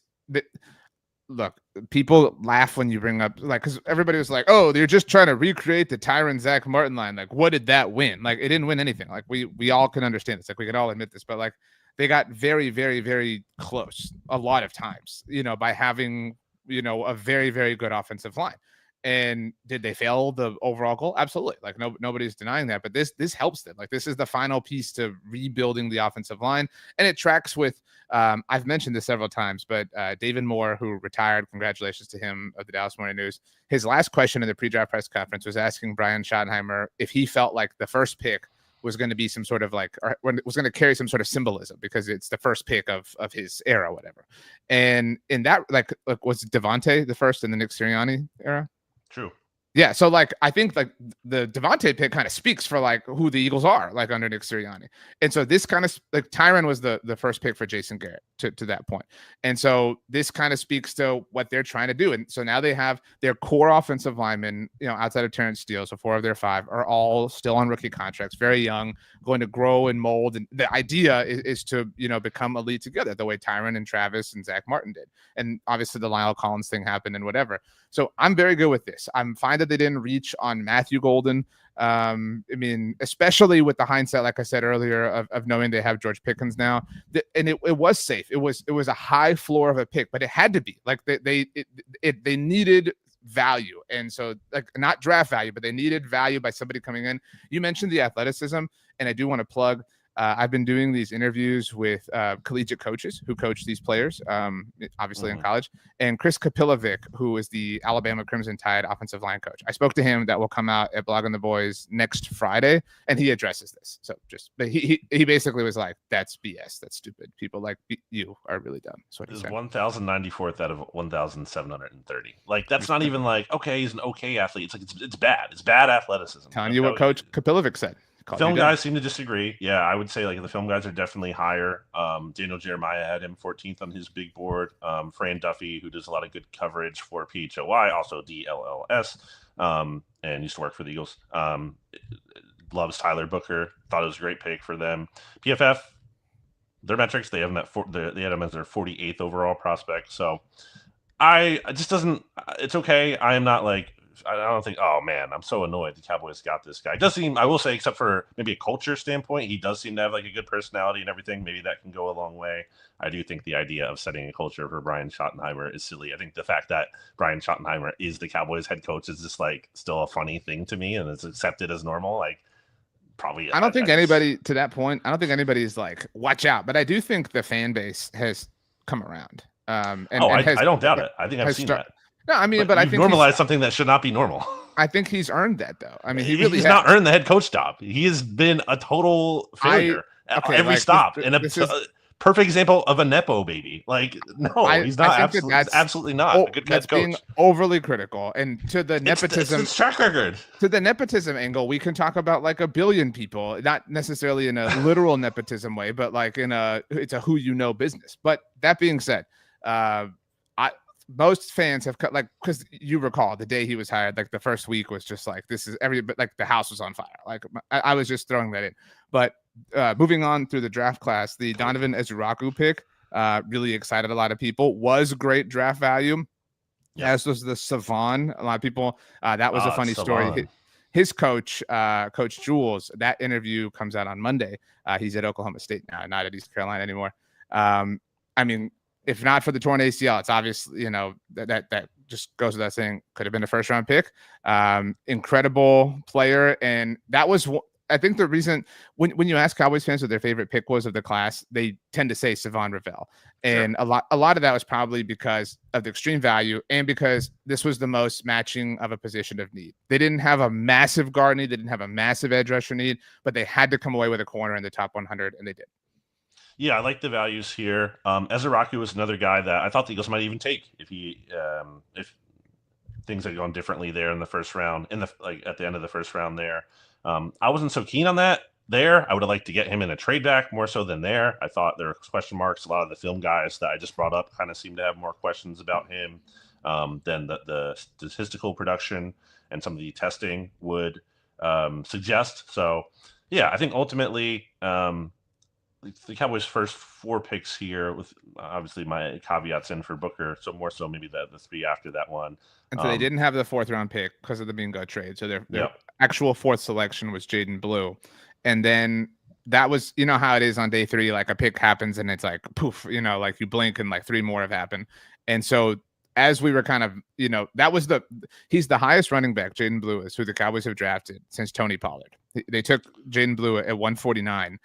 look, people laugh when you bring up, like, because everybody was like, oh, they're just trying to recreate the Tyron Zach Martin line. Like, what did that win? Like, it didn't win anything. Like, we all can understand this. Like, we can all admit this. But, like, they got very, very, very close a lot of times, by having, a very, very good offensive line. And did they fail the overall goal? Absolutely. Like, nobody's denying that. But this helps them. Like, this is the final piece to rebuilding the offensive line. And it tracks with, I've mentioned this several times, but David Moore, who retired, congratulations to him, of the Dallas Morning News. His last question in the pre-draft press conference was asking Brian Schottenheimer if he felt like the first pick was going to be some sort of like, or was going to carry some sort of symbolism because it's the first pick of his era, whatever. And in that, like was Devontae the first in the Nick Sirianni era? True. Yeah, so like I think like the Devontae pick kind of speaks for like who the Eagles are, like under Nick Sirianni. And so this kind of like Tyron was the first pick for Jason Garrett to that point. And so this kind of speaks to what they're trying to do. And so now they have their core offensive linemen, outside of Terrence Steele, so 4 of their 5 are all still on rookie contracts, very young, going to grow and mold. And the idea is to, become elite together the way Tyron and Travis and Zach Martin did. And obviously the Lyle Collins thing happened and whatever. So I'm very good with this. I'm fine that they didn't reach on Matthew Golden. I mean, especially with the hindsight, like I said earlier, of knowing they have George Pickens now, and it was safe. It was a high floor of a pick, but it had to be like they needed value, and so like not draft value, but they needed value by somebody coming in. You mentioned the athleticism, and I do want to plug. I've been doing these interviews with collegiate coaches who coach these players, obviously in college, and Chris Kapilovic, who is the Alabama Crimson Tide offensive line coach. I spoke to him. That will come out at Blogging the Boys next Friday, and he addresses this. So but he basically was like, "That's BS. That's stupid. People like you are really dumb." That's what he said. 1,094th out of 1,730. Like that's not even like okay, he's an okay athlete. It's like it's bad. It's bad athleticism. Telling you what Coach Kapilovic said. Film guys seem to disagree. Yeah, I would say like the film guys are definitely higher. Daniel Jeremiah had him 14th on his big board. Fran Duffy, who does a lot of good coverage for PHOY, also DLLS, and used to work for the Eagles. Loves Tyler Booker. Thought it was a great pick for them. PFF, their metrics, they have him they had him as their 48th overall prospect. So it just doesn't. It's okay. I am not like. I don't think, oh man, I'm so annoyed the Cowboys got this guy. It does seem, I will say, except for maybe a culture standpoint, he does seem to have like a good personality and everything. Maybe that can go a long way. I do think the idea of setting a culture for Brian Schottenheimer is silly. I think the fact that Brian Schottenheimer is the Cowboys head coach is just like still a funny thing to me, and it's accepted as normal. Like probably. I don't think anybody to that point. I don't think anybody's like, watch out. But I do think the fan base has come around. I don't doubt it. I think I've seen that. No, I mean, but I think normalized something that should not be normal. I think he's earned that, though. I mean, he's not earned the head coach job. He has been a total failure at every stop. perfect example of a nepo baby. Like, no, he's not. I think Absolutely not a good that's head coach. being overly critical. And to the nepotism, it's track record. To the nepotism angle, we can talk about like a billion people, not necessarily in a literal nepotism way, but like it's a who you know business. But that being said, most fans have cut, like, because you recall the day he was hired, like the first week was just like, this is but like the house was on fire. Like I was just throwing that in. But moving on through the draft class, the Donovan Ezuraku pick really excited a lot of people, was great draft value. Yeah. As was the Savon. A lot of people, that was a funny story. His coach, Coach Jules, that interview comes out on Monday. He's at Oklahoma State now, not at East Carolina anymore. I mean, if not for the torn ACL, it's obviously, you know, that just goes without saying, could have been a first round pick. Incredible player. And that was, I think, the reason when you ask Cowboys fans what their favorite pick was of the class, they tend to say Savon Ravel. And sure, a lot of that was probably because of the extreme value and because this was the most matching of a position of need. They didn't have a massive guard need, they didn't have a massive edge rusher need, but they had to come away with a corner in the top 100, and they did. Yeah, I like the values here. Ezuraku was another guy that I thought the Eagles might even take if things had gone differently there in the first round, at the end of the first round there. I wasn't so keen on that there. I would have liked to get him in a trade back more so than there. I thought there were question marks. A lot of the film guys that I just brought up kind of seemed to have more questions about him than the statistical production and some of the testing would suggest. So, yeah, I think ultimately the Cowboys' first 4 picks here, with obviously my caveats in for Booker, so more so maybe the 3 after that one. And so they didn't have the 4th round pick because of the bingo trade. So their actual 4th selection was Jaden Blue. And then that was, you know how it is on day 3, like a pick happens and it's like poof, you know, like you blink and like 3 more have happened. And so as we were kind of, you know, he's the highest running back, Jaden Blue is, who the Cowboys have drafted since Tony Pollard. They took Jaden Blue at 149.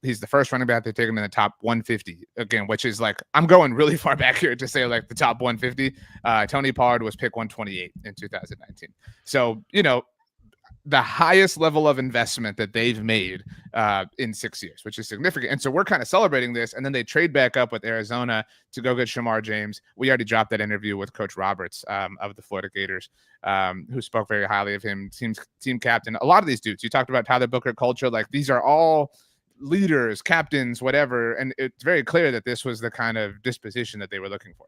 He's the first running back. They take him in the top 150 again, which is like, I'm going really far back here to say like the top 150. Tony Pollard was pick 128 in 2019. So, you know, the highest level of investment that they've made in 6 years, which is significant. And so we're kind of celebrating this. And then they trade back up with Arizona to go get Shamar James. We already dropped that interview with Coach Roberts of the Florida Gators, who spoke very highly of him, team captain. A lot of these dudes, you talked about Tyler Booker culture, like these are all leaders, captains, whatever. And it's very clear that this was the kind of disposition that they were looking for.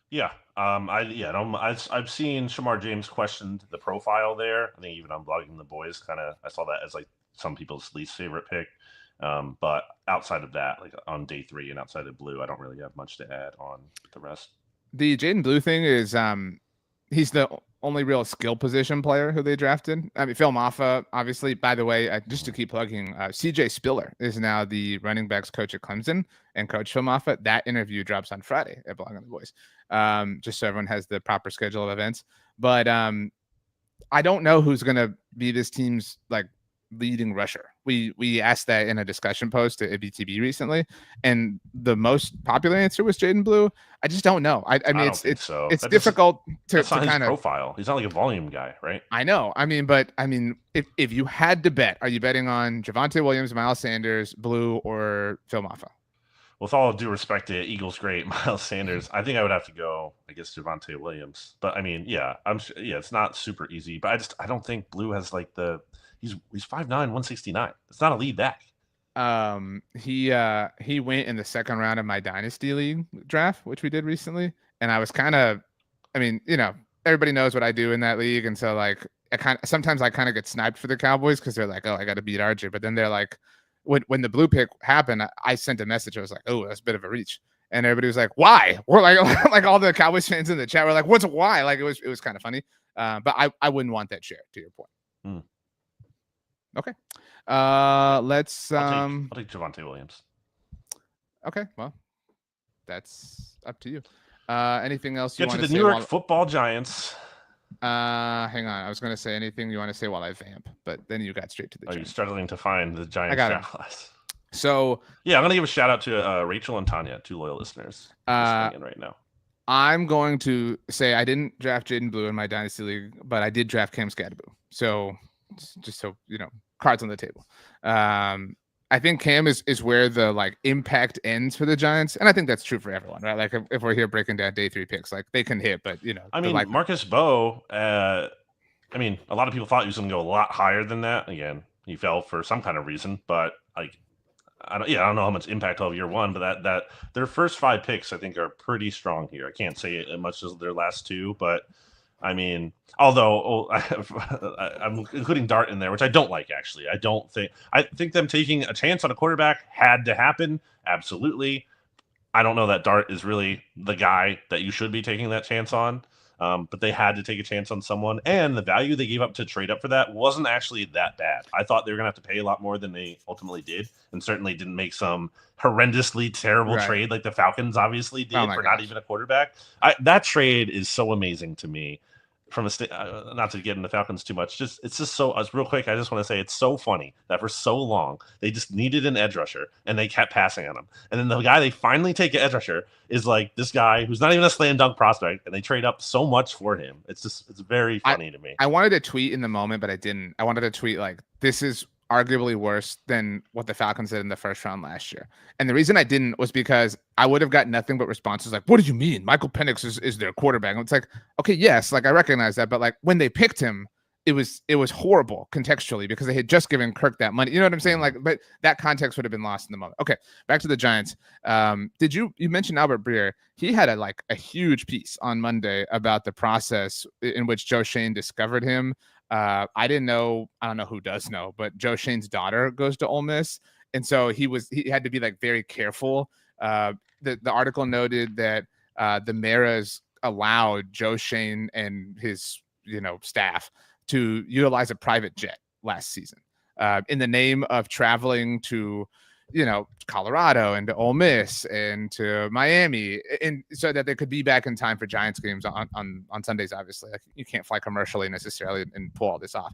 Yeah, I've seen Shamar James questioned the profile there. I think even on Blogging the Boys, I saw that as like some people's least favorite pick. But outside of that, like on day 3 and outside of Blue, I don't really have much to add on the rest. The Jaden Blue thing is, he's the only real skill position player who they drafted. I mean, Phil Maffa, obviously, by the way, just to keep plugging, CJ Spiller is now the running backs coach at Clemson, and Coach Phil Maffa. That interview drops on Friday at Blogging the Boys. Just so everyone has the proper schedule of events. But I don't know who's going to be this team's like leading rusher. We asked that in a discussion post at BTB recently, and the most popular answer was Jaden Blue. I just don't know. I mean, it's difficult to kind of profile. He's not like a volume guy, right? I know. I mean, if you had to bet, are you betting on Javonte Williams, Miles Sanders, Blue, or Phil Maffa? With all due respect to Eagles great Miles Sanders, I think I would have to go, I guess, Javonte Williams. But I mean, it's not super easy. But I don't think Blue has like he's 5'9", 169. It's not a lead back. He went in the 2nd round of my Dynasty League draft, which we did recently. And I was I mean, you know, everybody knows what I do in that league. And so like, sometimes I kind of get sniped for the Cowboys because they're like, oh, I got to beat RJ. But then they're like, when the Blue pick happened, I sent a message. I was like, oh, that's a bit of a reach. And everybody was like, why? We're like all the Cowboys fans in the chat were like, what's why? Like it was kind of funny. But I wouldn't want that share, to your point. Okay. Let's I'll take Javonte Williams. Okay, well, that's up to you. Anything else you want to say? Get to the New York Football Giants. Hang on. I was going to say anything you want to say while I vamp, but then you got straight to the. Are you struggling to find the Giants draft class? So yeah, I'm going to give a shout out to Rachel and Tanya, 2 loyal listeners. Right now. I'm going to say I didn't draft Jaden Blue in my Dynasty League, but I did draft Cam Scadaboo. So just so you know, cards on the table. I think Cam is where the like impact ends for the Giants, and I think that's true for everyone, right? Like if we're here breaking down day 3 picks, like they can hit, but I mean, Marcus Bowe. I mean, a lot of people thought he was going to go a lot higher than that. Again, he fell for some kind of reason, but like, I don't know how much impact he'll have year one, but that their first 5 picks I think are pretty strong here. I can't say it as much as their last 2, but I mean, although I'm including Dart in there, which I don't like actually. I think them taking a chance on a quarterback had to happen. Absolutely. I don't know that Dart is really the guy that you should be taking that chance on. But they had to take a chance on someone, and the value they gave up to trade up for that wasn't actually that bad. I thought they were going to have to pay a lot more than they ultimately did, and certainly didn't make some horrendously terrible trade like the Falcons obviously did for not even a quarterback. That trade is so amazing to me. From not to get into Falcons too much, it's just so real quick. I just want to say it's so funny that for so long they just needed an edge rusher and they kept passing on him, and then the guy they finally take an edge rusher is like this guy who's not even a slam dunk prospect, and they trade up so much for him. It's very funny to me. I wanted to tweet in the moment, but I didn't. I wanted to tweet like this is arguably worse than what the Falcons did in the first round last year. And the reason I didn't was because I would have got nothing but responses like, what do you mean? Michael Penix is their quarterback. And it's like, okay, yes, like I recognize that. But like when they picked him, it was horrible contextually because they had just given Kirk that money. You know what I'm saying? Like, but that context would have been lost in the moment. Okay, back to the Giants. Did you mentioned Albert Breer? He had a huge piece on Monday about the process in which Joe Schoen discovered him. I didn't know. I don't know who does know, but Joe Schoen's daughter goes to Ole Miss, and so he had to be like very careful. The article noted that the Maras allowed Joe Schoen and his staff to utilize a private jet last season in the name of traveling to Colorado and to Ole Miss and to Miami, and so that they could be back in time for Giants games on Sundays. Obviously, like you can't fly commercially necessarily and pull all this off.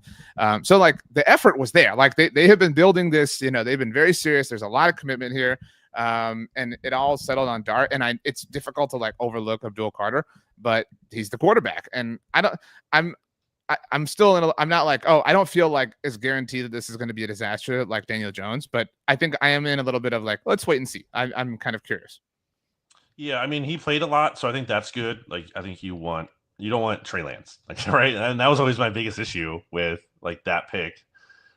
So like the effort was there. Like they have been building this. They've been very serious. There's a lot of commitment here, and it all settled on Dart. And it's difficult to like overlook Abdul Carter, but he's the quarterback, and I'm still I'm not like, I don't feel like it's guaranteed that this is going to be a disaster like Daniel Jones, but I think I am in a little bit of like, let's wait and see. I'm kind of curious. Yeah, I mean, he played a lot, so I think that's good. Like, I think you don't want Trey Lance, like, right? And that was always my biggest issue with like that pick.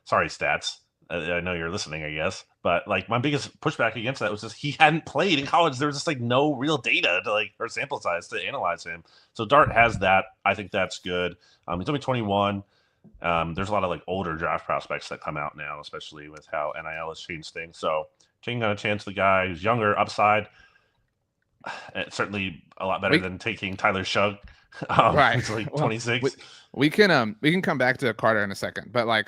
Sorry, stats. I know you're listening, I guess, but like my biggest pushback against that was just he hadn't played in college. There was just like no real data to or sample size to analyze him. So Dart has that. I think that's good. He's only 21. There's a lot of like older draft prospects that come out now, especially with how NIL has changed things. So taking on a chance the guy who's younger, upside, it's certainly a lot better than taking Tyler Shug. Right, who's like 26. We can come back to Carter in a second, but like.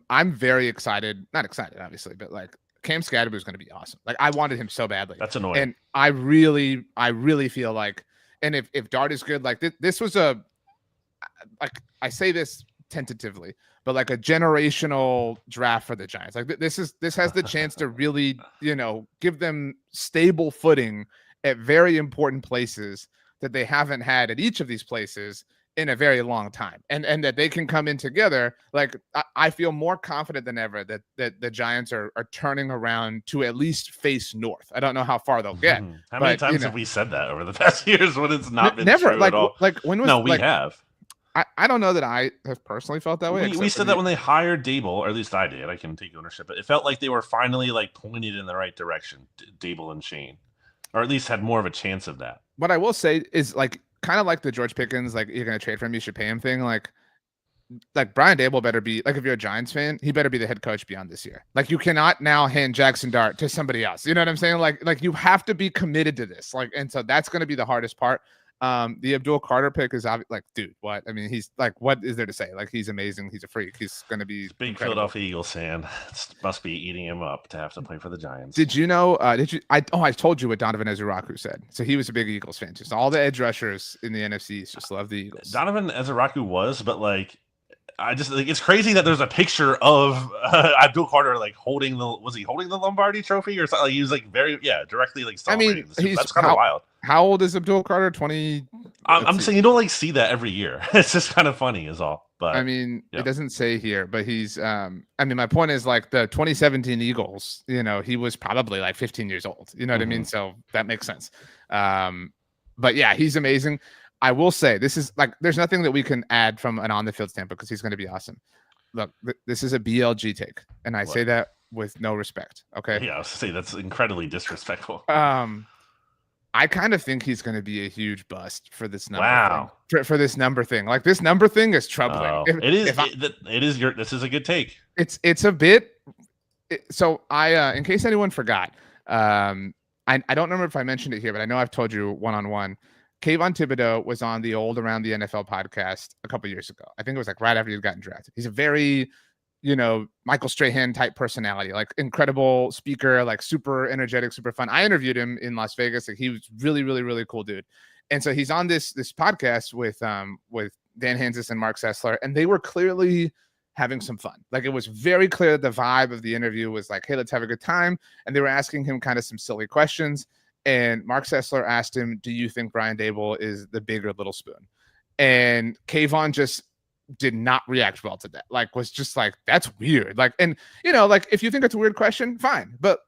I'm very excited. Not excited, obviously, but like Cam Scadaboo is going to be awesome. Like I wanted him so badly. That's annoying. And I really feel like, and if Dart is good, like this was like I say this tentatively, but like a generational draft for the Giants. Like this has the chance to really, give them stable footing at very important places that they haven't had at each of these places in a very long time, and that they can come in together. Like I feel more confident than ever that the Giants are turning around to at least face north. I don't know how far they'll get. How many times have we said that over the past years when it's not been never true at all? Like when was we have. I don't know that I have personally felt that way. We said that when they hired Dable, or at least I did. I can take ownership, but it felt like they were finally like pointed in the right direction, Dable and Shane, or at least had more of a chance of that. What I will say is like. Kind of like the George Pickens, like you're going to trade for him, you should pay him thing. Like Brian Dable better be like, if you're a Giants fan, he better be the head coach beyond this year. Like you cannot now hand Jackson Dart to somebody else. You know what I'm saying? Like you have to be committed to this. Like, and so that's going to be the hardest part. The Abdul Carter pick is like, dude, what? I mean, he's like, what is there to say? Like, he's amazing. He's a freak. He's going to be big incredible. Philadelphia Eagles fan. It must be eating him up to have to play for the Giants. Did you know? I told you what Donovan Ezuraku said. So he was a big Eagles fan. Just all the edge rushers in the NFC East just love the Eagles. Donovan Ezuraku was, but like, I just like it's crazy that there's a picture of Abdul Carter like holding the Lombardi trophy or something. Like, he was like directly like celebrating. That's kind of wild. How old is Abdul Carter? 20. I'm saying you don't like see that every year. It's just kind of funny, is all. But I mean, it doesn't say here, but he's. I mean, my point is like the 2017 Eagles. He was probably like 15 years old. You know what I mean? So that makes sense. But yeah, he's amazing. I will say this is like there's nothing that we can add from an on the field standpoint because he's going to be awesome. Look, this is a BLG take, and I say that with no respect. Okay. Yeah, I was say that's incredibly disrespectful. I kind of think he's going to be a huge bust for this number thing. For this number thing. Like this number thing is troubling. This is a good take. It's a bit. So I, in case anyone forgot, I don't remember if I mentioned it here, but I know I've told you one-on-one. Kayvon Thibodeau was on the old Around the NFL podcast a couple years ago. I think it was like right after he'd gotten drafted. He's a very, Michael Strahan type personality, like incredible speaker, like super energetic, super fun. I interviewed him in Las Vegas. Like he was really, really, really cool dude. And so he's on this podcast with Dan Hansis and Mark Sessler, and they were clearly having some fun. Like it was very clear that the vibe of the interview was like, hey, let's have a good time. And they were asking him kind of some silly questions. And Mark Sessler asked him, do you think Brian Daboll is the big or little spoon? And Kayvon just did not react well to that. Like, was just like, that's weird. Like, and, like, if you think it's a weird question, fine. But,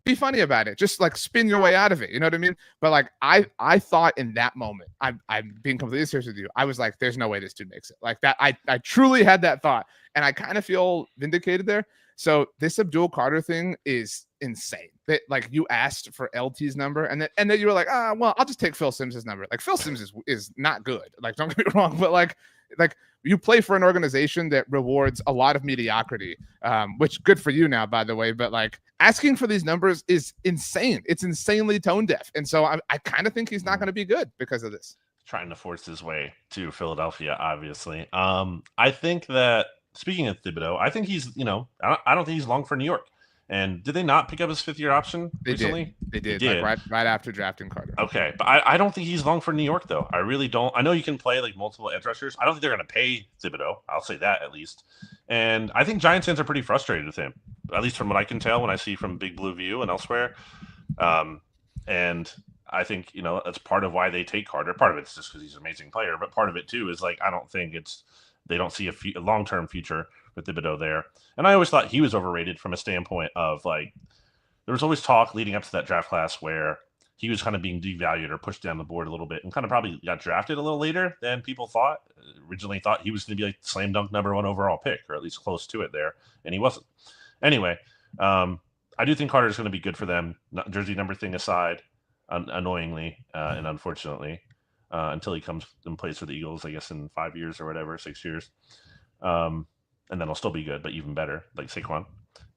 be funny about it. Just, like, spin your way out of it. You know what I mean? But, like, I thought in that moment, I'm being completely serious with you. I was like, there's no way this dude makes it. Like, that, I truly had that thought. And I kind of feel vindicated there. So this Abdul Carter thing is insane. That like you asked for LT's number and then you were like, well, I'll just take Phil Simms' number. Like Phil Simms is not good. Like don't get me wrong, but like you play for an organization that rewards a lot of mediocrity, which good for you now, by the way. But like asking for these numbers is insane. It's insanely tone deaf, and so I kind of think he's not going to be good because of this. Trying to force his way to Philadelphia, obviously. I think that. Speaking of Thibodeau, I think he's, I don't think he's long for New York. And did they not pick up his fifth-year option recently? They did. Like right after drafting Carter. Okay, but I don't think he's long for New York, though. I really don't. I know you can play like multiple edge rushers. I don't think they're going to pay Thibodeau. I'll say that at least. And I think Giants fans are pretty frustrated with him, at least from what I can tell when I see from Big Blue View and elsewhere. And I think, that's part of why they take Carter. Part of it's just because he's an amazing player, but part of it, too, is like I don't think they don't see a long-term future with Thibodeau there. And I always thought he was overrated from a standpoint of like, there was always talk leading up to that draft class where he was kind of being devalued or pushed down the board a little bit and kind of probably got drafted a little later than people thought. Originally thought he was going to be like slam dunk number 1 overall pick, or at least close to it there. And he wasn't. Anyway, I do think Carter is going to be good for them. Jersey number thing aside, annoyingly and unfortunately. Until he comes and plays for the Eagles, I guess, in 5 years or whatever, 6 years. And then he'll still be good, but even better, like Saquon.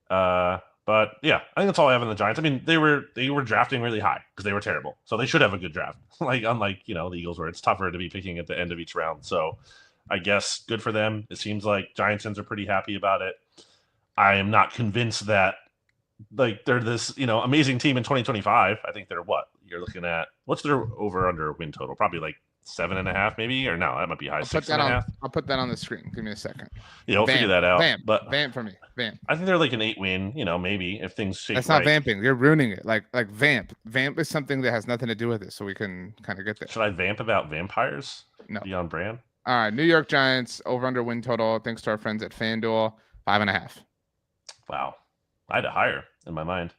But yeah, I think that's all I have in the Giants. I mean, they were drafting really high because they were terrible. So they should have a good draft. Like unlike, the Eagles where it's tougher to be picking at the end of each round. So I guess good for them. It seems like Giants fans are pretty happy about it. I am not convinced that like they're this, amazing team in 2025. I think they're what? You're looking at what's their over under win total? Probably like 7.5 maybe, or no, that might be high. 6.5. I'll put that on the screen. Give me a second. Yeah, we'll figure that out. Vamp for me. Vamp. I think they're like an 8 win, maybe if things shake. That's not vamping. You're ruining it. Like vamp. Vamp is something that has nothing to do with it, so we can kind of get there. Should I vamp about vampires? No. Be on brand. All right, New York Giants over under win total. Thanks to our friends at FanDuel, 5.5. Wow, I had it higher in my mind.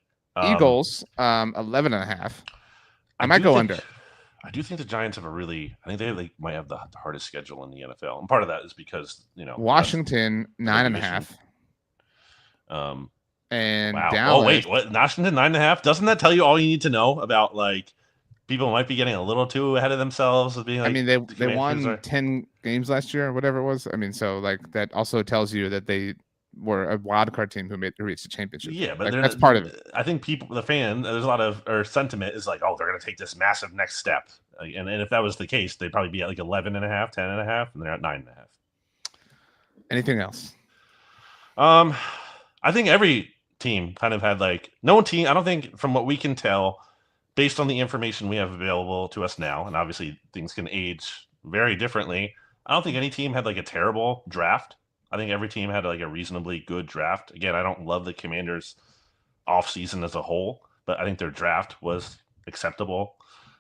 Eagles, 11.5. I might go under. I do think the Giants have I think they might have the hardest schedule in the NFL, and part of that is because Washington 9.5. And wow. Dallas. Oh wait, what? Washington 9.5? Doesn't that tell you all you need to know about like people might be getting a little too ahead of themselves of being like? I mean, they won 10 games last year or whatever it was. I mean, so like that also tells you that they were a wild card team who reached the championship. Yeah, but that's part of it. I think the there's a lot of sentiment is like, oh, they're going to take this massive next step. And if that was the case, they'd probably be at like 11.5, 10.5, and they're at 9.5. Anything else? I think every team kind of had like no team. I don't think from what we can tell, based on the information we have available to us now, and obviously things can age very differently. I don't think any team had like a terrible draft. I think every team had like a reasonably good draft. Again, I don't love the Commanders offseason as a whole, but I think their draft was acceptable.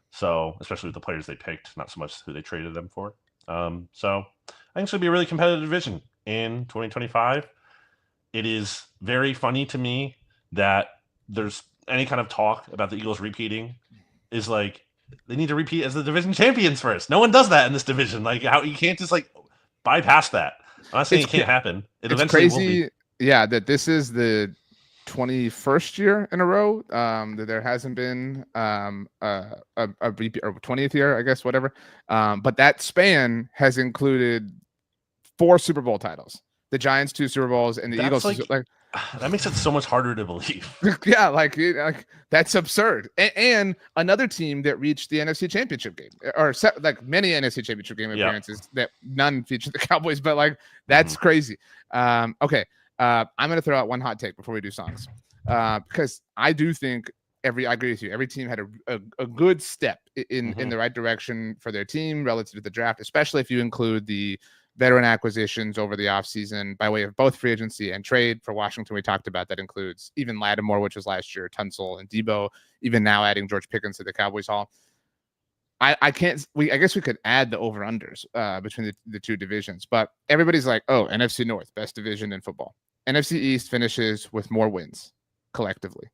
So, especially with the players they picked, not so much who they traded them for. So, I think it's going to be a really competitive division in 2025. It is very funny to me that there's any kind of talk about the Eagles repeating is like they need to repeat as the division champions first. No one does that in this division. Like how you can't just like bypass that. I'm not saying it can't happen. It eventually crazy, will be. Yeah, that this is the 21st year in a row that there hasn't been a repeat, or 20th year, I guess, whatever. But that span has included 4 Super Bowl titles. The Giants 2 Super Bowls, and the Eagles like that makes it so much harder to believe. Yeah, like that's absurd. And another team that reached the NFC Championship game, or like many NFC Championship game appearances that none featured the Cowboys, but like that's crazy. Okay, I'm gonna throw out one hot take before we do songs, because I do think I agree with you. Every team had a good step in the right direction for their team relative to the draft, especially if you include the veteran acquisitions over the offseason by way of both free agency and trade. For Washington, we talked about that includes even Lattimore, which was last year, Tunsil and Debo, even now adding George Pickens to the Cowboys Hall. I guess we could add the over-unders between the two divisions, but everybody's like, oh, NFC North, best division in football. NFC East finishes with more wins collectively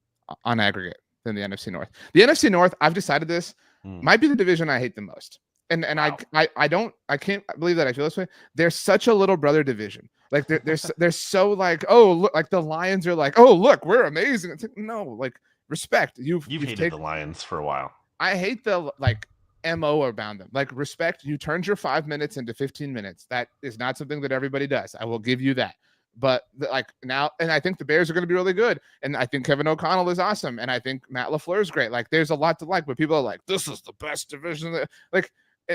on aggregate than the NFC North. The NFC North, I've decided this, might be the division I hate the most. And wow. I can't believe that I feel this way. They're such a little brother division. Like they're so like, oh, look, like the Lions are like, oh, look, we're amazing. It's like, no, like respect. You've hated the Lions for a while. I hate the like MO around them. Like respect. You turned your 5 minutes into 15 minutes. That is not something that everybody does. I will give you that. But like now, and I think the Bears are going to be really good. And I think Kevin O'Connell is awesome. And I think Matt LaFleur is great. Like there's a lot to like, but people are like, this is the best division. Like.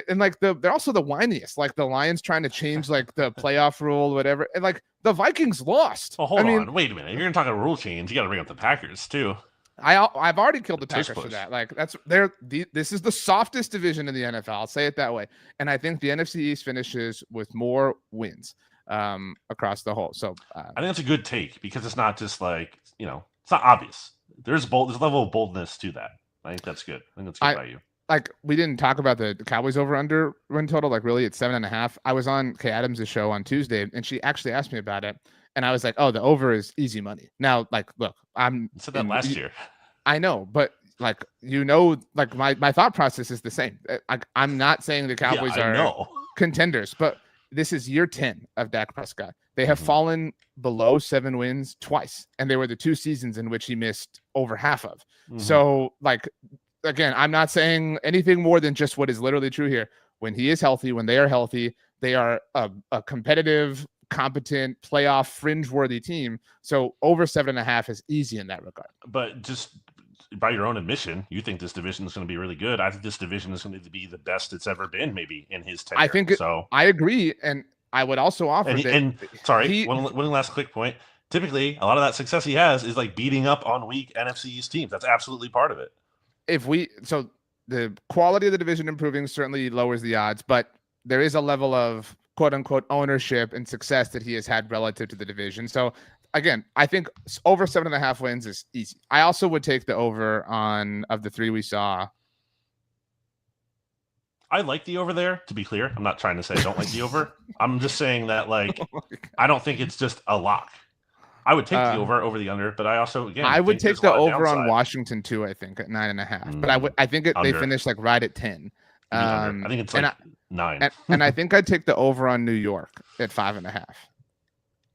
And like they're also the whiniest, like the Lions trying to change like the playoff rule, whatever. And like the Vikings lost. Well, hold on, wait a minute. You're gonna talk a rule change. You got to bring up the Packers too. I've already killed the Packers for that. Like this is the softest division in the NFL. I'll say it that way. And I think the NFC East finishes with more wins across the whole. So I think that's a good take because it's not just like it's not obvious. There's a level of boldness to that. I think that's good. I think that's good by you. Like we didn't talk about the Cowboys over under win total. Like really, it's 7.5. I was on Kay Adams' show on Tuesday, and she actually asked me about it, and I was like, "Oh, the over is easy money." Now, like, look, I said that last year. I know, but like like my thought process is the same. I'm not saying the Cowboys are contenders, but this is year 10 of Dak Prescott. They have fallen below 7 wins twice, and they were the 2 seasons in which he missed over half of. So like. Again, I'm not saying anything more than just what is literally true here. When he is healthy, when they are healthy, they are a competitive, competent, playoff, fringe-worthy team. So over 7.5 is easy in that regard. But just by your own admission, you think this division is going to be really good. I think this division is going to be the best it's ever been, maybe in his tenure. I think so. I agree, and I would also offer one last quick point. Typically, a lot of that success he has is like beating up on weak NFC East teams. That's absolutely part of it. So the quality of the division improving certainly lowers the odds, but there is a level of quote unquote ownership and success that he has had relative to the division. So again, I think over 7.5 wins is easy. I also would take the over on of the 3 we saw. I like the over there, to be clear. I'm not trying to say I don't like the over. I'm just saying that like I don't think it's just a lock. I would take the over the under, but I also I would take the over on Washington too. I think at 9.5, but I think they finished like right at 10. I think it's like 9, and I think I'd take the over on New York at 5.5.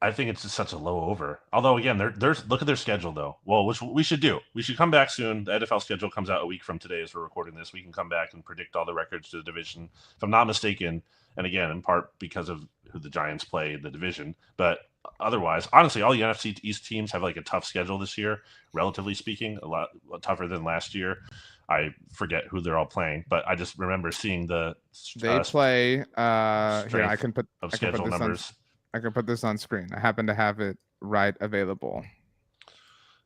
I think it's just such a low over. Although again, there's look at their schedule though. Well, which we should do. We should come back soon. The NFL schedule comes out a week from today as we're recording this. We can come back and predict all the records to the division. If I'm not mistaken, and again, in part because of who the Giants play in the division, but otherwise, honestly, all the NFC East teams have like a tough schedule this year, relatively speaking, a lot tougher than last year. I forget who they're all playing, but I just remember seeing they play. Here, I can put numbers. I can put this on screen. I happen to have it right available.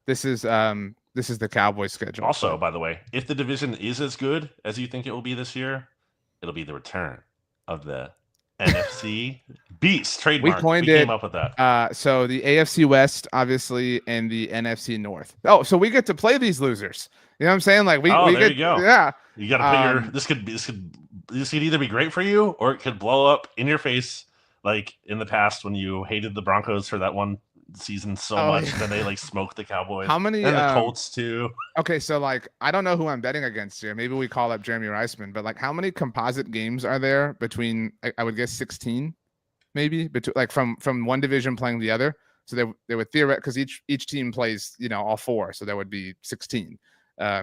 This is the Cowboys schedule. Also, by the way, if the division is as good as you think it will be this year, it'll be the return of the NFC Beast trademark. We coined came it. Up with that. So the AFC West, obviously, and the NFC North. Oh, so we get to play these losers. You know what I'm saying? Like we there get, you go. Yeah. You got to put your. This could either be great for you or it could blow up in your face, like in the past when you hated the Broncos for that one season so much. Yeah. Then they like smoked the Cowboys. How many? And the Colts too. Okay, so like I don't know who I'm betting against here. Maybe we call up Jeremy Reisman, but like how many composite games are there between? I would guess 16, maybe between like from one division playing the other. So they would theoretically, because each team plays all 4, so there would be 16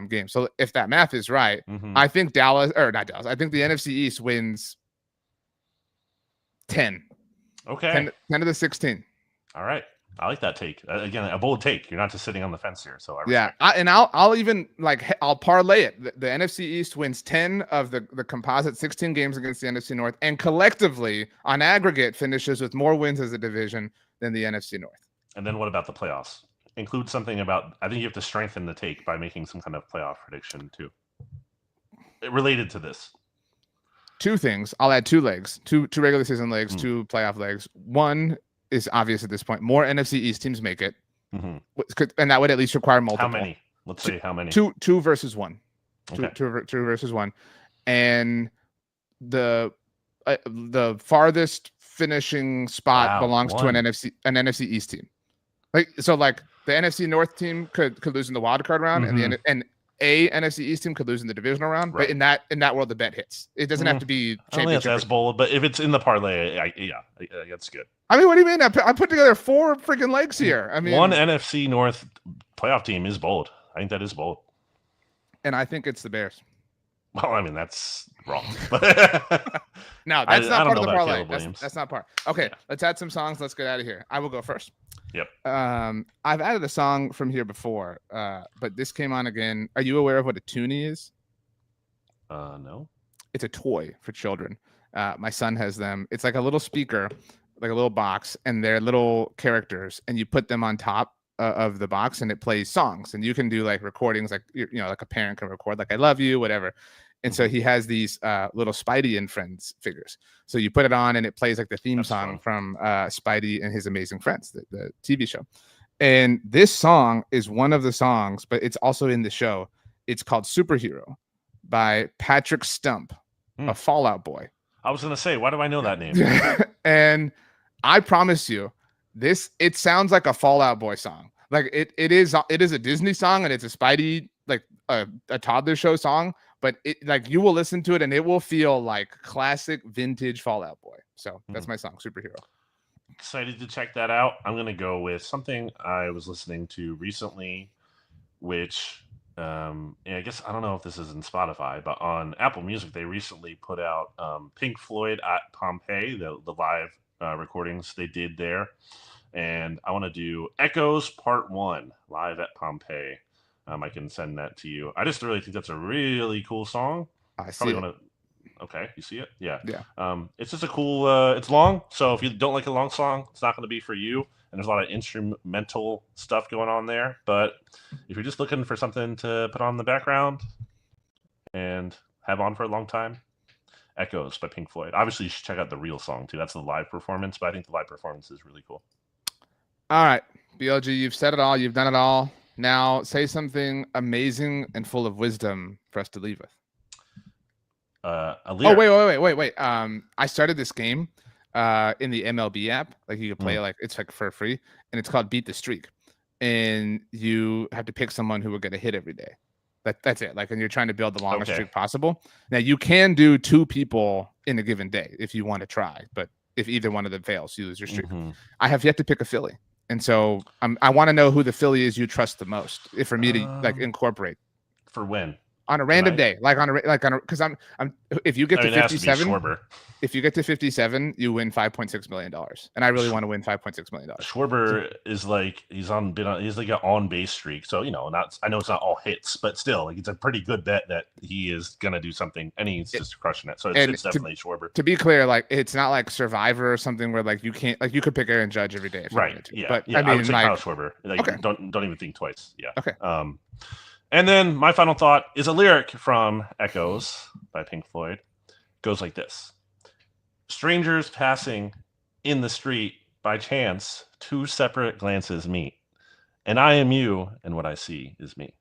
games. So if that math is right, I think not Dallas. I think the NFC East wins 10. Okay, 10 of the 16. All right. I like that take. Again, a bold take. You're not just sitting on the fence here. So I'll even I'll parlay it. The NFC East wins 10 of the composite 16 games against the NFC North, and collectively on aggregate finishes with more wins as a division than the NFC North. And then what about the playoffs? Include something about. I think you have to strengthen the take by making some kind of playoff prediction too, related to this. 2 things. I'll add 2 legs, two regular season legs, 2 playoff legs. One is obvious at this point. More NFC East teams make it, and that would at least require multiple. How many? Let's say how many? 2 versus 1. Okay. Two versus 1, and the farthest finishing spot belongs to an NFC East team. Like the NFC North team could lose in the wild card round, and a NFC East team could lose in the divisional round, right. But in that world, the bet hits. It doesn't have to be championship. I don't think that's bold, but if it's in the parlay, that's good. I mean, what do you mean? I put together 4 freaking legs here. I mean, one NFC North playoff team is bold. I think that is bold, and I think it's the Bears. Well, I mean that's wrong. No, that's not part of the parlay. That's not part. Okay, Let's add some songs. Let's get out of here. I will go first. Yep. I've added a song from here before, but this came on again. Are you aware of what a toonie is? No. It's a toy for children. My son has them. It's like a little speaker, like a little box, and they're little characters, and you put them on top of the box, and it plays songs. And you can do like recordings, like like a parent can record, like "I love you," whatever. And so he has these little Spidey and Friends figures. So you put it on and it plays like the theme song from Spidey and His Amazing Friends, the TV show. And this song is one of the songs, but it's also in the show. It's called Superhero by Patrick Stump, a Fallout Boy. I was going to say, why do I know that name? And I promise you, it sounds like a Fallout Boy song. Like it is a Disney song, and it's a Spidey, like a toddler show song. But you will listen to it and it will feel like classic vintage Fallout Boy. So that's my song, Superhero. Excited to check that out. I'm going to go with something I was listening to recently, which I guess I don't know if this is in Spotify, but on Apple Music, they recently put out Pink Floyd at Pompeii, the live recordings they did there. And I want to do Echoes Part 1, live at Pompeii. I can send that to you. I just really think that's a really cool song. I see it. Okay, you see it? Yeah. Yeah. It's just a cool. It's long, so if you don't like a long song, it's not going to be for you. And there's a lot of instrumental stuff going on there. But if you're just looking for something to put on the background and have on for a long time, Echoes by Pink Floyd. Obviously, you should check out the real song too. That's the live performance, but I think the live performance is really cool. All right, BLG, you've said it all. You've done it all. Now say something amazing and full of wisdom for us to leave with. A lyric. Oh, wait. I started this game in the MLB app. Like you can play like it's like for free, and it's called Beat the Streak. And you have to pick someone who will get a hit every day. That's it. Like, and you're trying to build the longest streak possible. Now you can do 2 people in a given day if you want to try, but if either one of them fails, you lose your streak. I have yet to pick a Philly. And so I want to know who the Philly is you trust the most. If for me to like incorporate for when on a random day, because if you get to 57, if you get to 57, you win $5.6 million, and I really want to win $5.6 million. Schwarber is like he's like an on base streak, so I know it's not all hits, but still, like it's a pretty good bet that he is gonna do something, and he's just crushing it. So it's definitely Schwarber. To be clear, like it's not like Survivor or something where like you can't like you could pick Aaron Judge every day, if right? You wanted to. Yeah, but I would say Kyle Schwarber. Like, okay. Don't even think twice. Yeah. Okay. And then my final thought is a lyric from Echoes by Pink Floyd. It goes like this. Strangers passing in the street by chance, two separate glances meet. And I am you, and what I see is me.